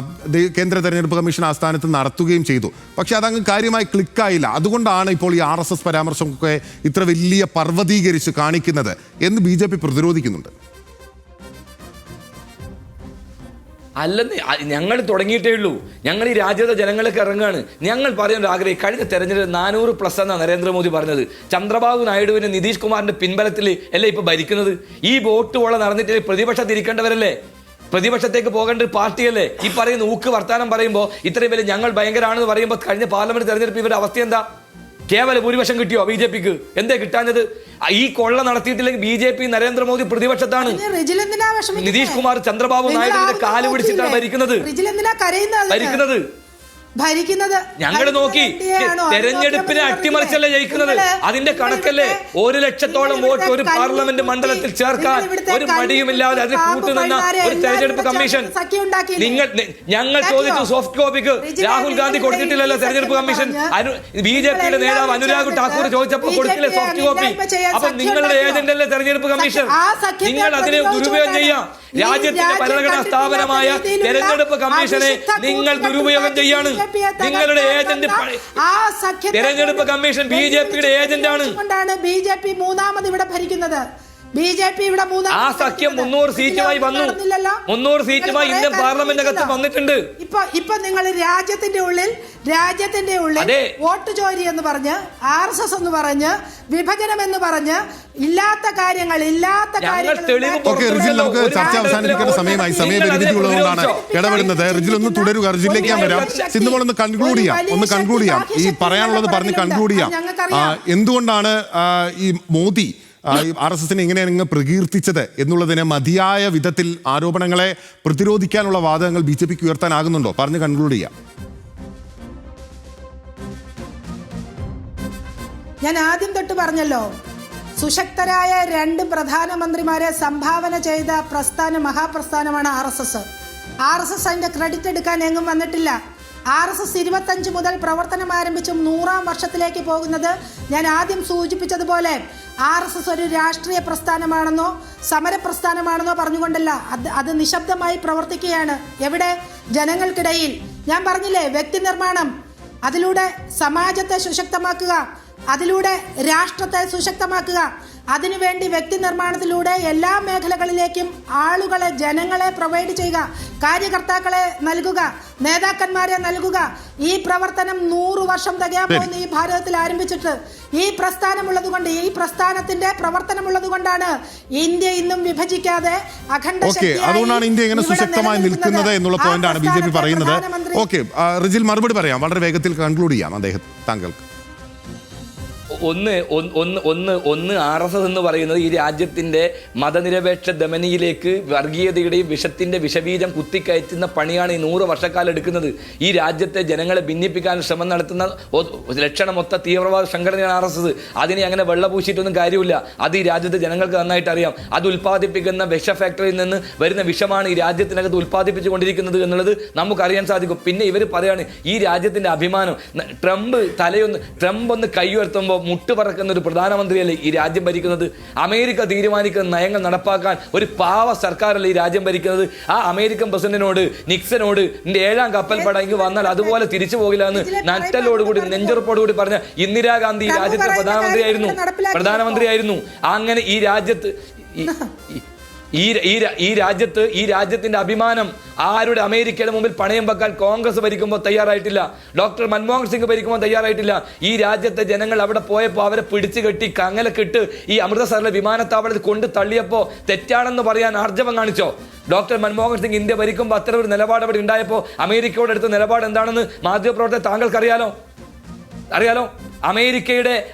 കേന്ദ്ര തെരഞ്ഞെടുപ്പ് കമ്മീഷൻ ആസ്ഥാനത്ത് നടത്തുകയും ചെയ്തു. പക്ഷെ അതങ്ങ് കാര്യമായി ക്ലിക്കായില്ല. അതുകൊണ്ടാണ് ഇപ്പോൾ ഈ RSS പരാമർശമൊക്കെ ഇത്ര വലിയ പർവ്വതീകരിച്ച് കാണിക്കുന്നത് എന്ന് BJP പ്രതിരോധിക്കുന്നുണ്ട്.
അല്ലെന്ന് ഞങ്ങൾ തുടങ്ങിയിട്ടേ ഉള്ളൂ. ഞങ്ങൾ ഈ രാജ്യത്തെ ജനങ്ങൾക്ക് ഇറങ്ങുകയാണ്. ഞങ്ങൾ പറയാൻ ആഗ്രഹിക്കും, കഴിഞ്ഞ തെരഞ്ഞെടുപ്പ് 400+ എന്നാണ് നരേന്ദ്രമോദി പറഞ്ഞത്. ചന്ദ്രബാബു നായിഡുവിന് നിതീഷ് കുമാറിന്റെ പിൻബലത്തിൽ അല്ലേ ഇപ്പൊ ഭരിക്കുന്നത്? ഈ വോട്ട് കൊള്ള നടന്നിട്ട് പ്രതിപക്ഷത്ത് ഇരിക്കേണ്ടവരല്ലേ? പ്രതിപക്ഷത്തേക്ക് പോകേണ്ട ഒരു പാർട്ടിയല്ലേ? ഈ പറയുന്ന ഊക്ക് വർത്താനം പറയുമ്പോൾ ഇത്രയും വലിയ ഞങ്ങൾ ഭയങ്കരമാണെന്ന് പറയുമ്പോൾ കഴിഞ്ഞ പാർലമെന്റ് തെരഞ്ഞെടുപ്പ് ഇവരുടെ അവസ്ഥ എന്താ? കേവല ഭൂരിപക്ഷം കിട്ടിയോ BJPക്ക്? എന്തേ കിട്ടാഞ്ഞത്? ഈ കൊള്ള നടത്തിയിട്ടില്ലെങ്കിൽ BJP നരേന്ദ്രമോദി പ്രതിപക്ഷത്താണ്. നിതീഷ് കുമാർ ചന്ദ്രബാബു നായിഡുവിന്റെ കാല് പിടിച്ചിട്ടാണ് ഭരിക്കുന്നത്. ഞങ്ങൾ നോക്കി തെരഞ്ഞെടുപ്പിനെ അട്ടിമറിച്ചല്ലേ ജയിക്കുന്നത്. അതിന്റെ കണക്കല്ലേ 1 ലക്ഷത്തോളം വോട്ട് ഒരു പാർലമെന്റ് മണ്ഡലത്തിൽ ചേർക്കാൻ ഒരു മടിയുമില്ലാതെ അതിന് കൂട്ടുനിന്ന ഒരു തെരഞ്ഞെടുപ്പ് കമ്മീഷൻ. ഞങ്ങൾ ചോദിച്ചു സോഫ്റ്റ് കോപ്പിക്ക് രാഹുൽ ഗാന്ധി കൊടുത്തിട്ടില്ലല്ലോ തെരഞ്ഞെടുപ്പ് കമ്മീഷൻ. BJPയുടെ നേതാവ് അനുരാഗ് ഠാക്കൂർ ചോദിച്ചപ്പോൾ കൊടുത്തില്ലേ സോഫ്റ്റ് കോപ്പി? അപ്പൊ നിങ്ങളുടെ ഏജന്റ് അല്ലേ തെരഞ്ഞെടുപ്പ് കമ്മീഷൻ? നിങ്ങൾ അതിനെ ദുരുപയോഗം ചെയ്യാം. രാജ്യത്തിന്റെ ഭരണഘടനാ സ്ഥാപനമായ തെരഞ്ഞെടുപ്പ് കമ്മീഷനെ നിങ്ങൾ ദുരുപയോഗം ചെയ്യാണ്. നിങ്ങളുടെ ഏജന്റ് തെരഞ്ഞെടുപ്പ് കമ്മീഷൻ BJPയുടെ ഏജന്റ് ആണ്.
BJP മൂന്നാമത് ഇവിടെ ഭരിക്കുന്നത്. BJP ഇവിടെ
ആ സഖ്യം 300 സീറ്റുമായി വന്നു. 300 സീറ്റുമായി ഇന്ത്യൻ പാർലമെന്റിനകത്ത് വന്നിട്ടുണ്ട്.
ഇപ്പൊ നിങ്ങൾ രാജ്യത്തിന്റെ ഉള്ളിൽ വോട്ട് ചോരി എന്ന് പറഞ്ഞ് RSS എന്ന് പറഞ്ഞ് വിഭജനം എന്ന് പറഞ്ഞ് ഇല്ലാത്ത കാര്യങ്ങൾ
നമുക്ക് ചർച്ച അവസാനിപ്പിക്കേണ്ട സമയമായി. സമയപരിമിതി ഉള്ളതുകൊണ്ടാണ് ഇടപെടുന്നത്. റിജിൽ ഒന്ന് തുടരുക. റിജിലേക്ക് ഞാൻ വരാം. സിന്ധുമോൾ ഒന്ന് കൺക്ലൂഡ് ചെയ്യാം. ഈ പറയാനുള്ളത് പറഞ്ഞ് കൺക്ലൂഡ് ചെയ്യാം. എന്തുകൊണ്ടാണ് ഈ മോദി RSSനെ ഇങ്ങനെ പ്രകീർത്തിച്ചത് എന്നുള്ളതിന് മതിയായ വിധത്തിൽ ആരോപണങ്ങളെ പ്രതിരോധിക്കാനുള്ള വാദങ്ങൾ BJPക്ക് ഉയർത്താനാകുന്നുണ്ടോ? പറഞ്ഞ് കൺക്ലൂഡ് ചെയ്യാം.
ഞാൻ ആദ്യം തൊട്ട് പറഞ്ഞല്ലോ, സുശക്തരായ 2 പ്രധാനമന്ത്രിമാരെ സംഭാവന ചെയ്ത മഹാപ്രസ്ഥാനമാണ് RSS. അതിന്റെ ക്രെഡിറ്റ് എടുക്കാൻ എങ്ങും വന്നിട്ടില്ല. RSS 25 മുതൽ പ്രവർത്തനം ആരംഭിച്ചും 100ാം വർഷത്തിലേക്ക് പോകുന്നത് ഞാൻ ആദ്യം സൂചിപ്പിച്ചതുപോലെ RSS ഒരു രാഷ്ട്രീയ പ്രസ്ഥാനമാണെന്നോ സമരപ്രസ്ഥാനമാണെന്നോ പറഞ്ഞുകൊണ്ടല്ല. അത് നിശബ്ദമായി പ്രവർത്തിക്കുകയാണ്. എവിടെ? ജനങ്ങൾക്കിടയിൽ. ഞാൻ പറഞ്ഞില്ലേ, വ്യക്തി നിർമ്മാണം, അതിലൂടെ സമാജത്തെ സുശക്തമാക്കുക, അതിലൂടെ രാഷ്ട്രത്തെ സുശക്തമാക്കുക. അതിനുവേണ്ടി വ്യക്തി നിർമ്മാണത്തിലൂടെ എല്ലാ മേഖലകളിലേക്കും ജനങ്ങളെ പ്രൊവൈഡ് ചെയ്യുക, കാര്യകർത്താക്കളെ നൽകുക, നേതാക്കന്മാരെ നൽകുക. ഈ പ്രവർത്തനം 100 വർഷം തികയാൻ പോകുന്ന ഈ ഭാരതത്തിൽ ആരംഭിച്ചിട്ട് ഈ പ്രസ്ഥാനമുള്ളതുകൊണ്ട്, ഈ പ്രസ്ഥാനത്തിന്റെ പ്രവർത്തനമുള്ളത് കൊണ്ടാണ് ഇന്ത്യ ഇന്നും വിഭജിക്കാതെ അഖണ്ഡ
അതുകൊണ്ടാണ് ഇന്ത്യ ഇങ്ങനെ സുശക്തമായി നിൽക്കുന്നത് എന്നുള്ള പോയിന്റാണ് BJP പറയുന്നത്. ഓക്കെ, റിജിൽ മറുപടി പറയാം. വളരെ വേഗത്തിൽ കൺക്ലൂഡ് ചെയ്യാം താങ്കൾക്ക്.
ഒന്ന് RSS എന്ന് പറയുന്നത് ഈ രാജ്യത്തിന്റെ മതനിരപേക്ഷ ദമനിയിലേക്ക് വർഗീയതയുടെയും വിഷത്തിന്റെ വിഷബീജം കുത്തിക്കയറ്റുന്ന പണിയാണ് ഈ 100 വർഷക്കാലം എടുക്കുന്നത്. ഈ രാജ്യത്തെ ജനങ്ങളെ ഭിന്നിപ്പിക്കാൻ ശ്രമം നടത്തുന്ന ലക്ഷണമൊത്ത തീവ്രവാദ സംഘടനയാണ് RSS. അതിനെ അങ്ങനെ വെള്ളപൂശിയിട്ടൊന്നും കാര്യമില്ല. അത് ഈ രാജ്യത്തെ ജനങ്ങൾക്ക് നന്നായിട്ട് അറിയാം. അത് ഉൽപ്പാദിപ്പിക്കുന്ന വിഷ ഫാക്ടറിയിൽ നിന്ന് വരുന്ന വിഷമാണ് ഈ രാജ്യത്തിനകത്ത് ഉൽപ്പാദിപ്പിച്ചുകൊണ്ടിരിക്കുന്നത് എന്നുള്ളത് നമുക്കറിയാൻ സാധിക്കും. പിന്നെ ഇവർ പറയാണ് ഈ രാജ്യത്തിന്റെ അഭിമാനം. ട്രംപ് ഒന്ന് കൈ ഉയർത്തുമ്പോൾ മുട്ട് പറക്കുന്ന ഒരു പ്രധാനമന്ത്രിയല്ലേ ഈ രാജ്യം ഭരിക്കുന്നത്? അമേരിക്ക തീരുമാനിക്കുന്ന നയങ്ങൾ നടപ്പാക്കാൻ ഒരു പാവ സർക്കാരല്ലേ ഈ രാജ്യം ഭരിക്കുന്നത്? ആ അമേരിക്കൻ പ്രസിഡന്റിനോട് നിക്സനോട് എന്റെ 7ാം കപ്പൽ പട ഇങ്ങ് വന്നാൽ അതുപോലെ തിരിച്ചു പോകില്ല എന്ന് നട്ടലോടുകൂടി നെഞ്ചുറപ്പോടുകൂടി പറഞ്ഞ ഇന്ദിരാഗാന്ധി ഈ രാജ്യത്തെ പ്രധാനമന്ത്രിയായിരുന്നു. അങ്ങനെ ഈ രാജ്യത്ത് ഈ രാജ്യത്തിന്റെ അഭിമാനം ആരുടെ അമേരിക്കയുടെ മുമ്പിൽ പണയം വെക്കാൻ കോൺഗ്രസ് ഭരിക്കുമ്പോൾ തയ്യാറായിട്ടില്ല. ഡോക്ടർ മൻമോഹൻ സിംഗ് ഭരിക്കുമ്പോൾ തയ്യാറായിട്ടില്ല. ഈ രാജ്യത്തെ ജനങ്ങൾ അവിടെ പോയപ്പോൾ അവരെ പിടിച്ചു കെട്ടി കങ്ങലക്കിട്ട് ഈ അമൃതസറിലെ വിമാനത്താവളത്തിൽ കൊണ്ട് തള്ളിയപ്പോൾ തെറ്റാണെന്ന് പറയാൻ ആർജവം കാണിച്ചോ? ഡോക്ടർ മൻമോഹൻ സിംഗ് ഇന്ത്യ ഭരിക്കുമ്പോൾ അത്തരം ഒരു നിലപാട് അവിടെ ഉണ്ടായപ്പോൾ അമേരിക്കയോട് എടുത്ത നിലപാട് എന്താണെന്ന് മാധ്യമപ്രവർത്തകർ താങ്കൾക്കറിയാലോ?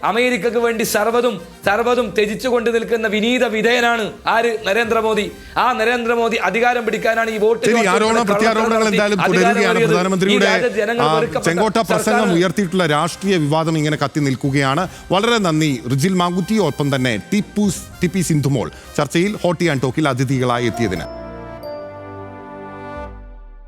അമേരിക്കക്ക് വേണ്ടി സർവ്വതും ത്യജിച്ചുകൊണ്ട് നിൽക്കുന്ന വിനീത വിധേയനാണ് ആര്? നരേന്ദ്രമോദി. ആ നരേന്ദ്രമോദി അധികാരം പിടിക്കാനാണ് ഈ വോട്ട്.
പ്രത്യാരോപണങ്ങൾ എന്തായാലും തുടരുകയാണ്. പ്രധാനമന്ത്രിയുടെ ചെങ്കോട്ട പ്രസംഗം ഉയർത്തിയിട്ടുള്ള രാഷ്ട്രീയ വിവാദം ഇങ്ങനെ കത്തി നിൽക്കുകയാണ്. വളരെ നന്ദി റിജിൽ മാങ്കുറ്റി, ഒപ്പം തന്നെ ടിപ്പി സിന്ധുമോൾ ചർച്ചയിൽ ഹോട്ട് ആൻഡ് ടോക്കിൽ അതിഥികളായി എത്തിയതിന്.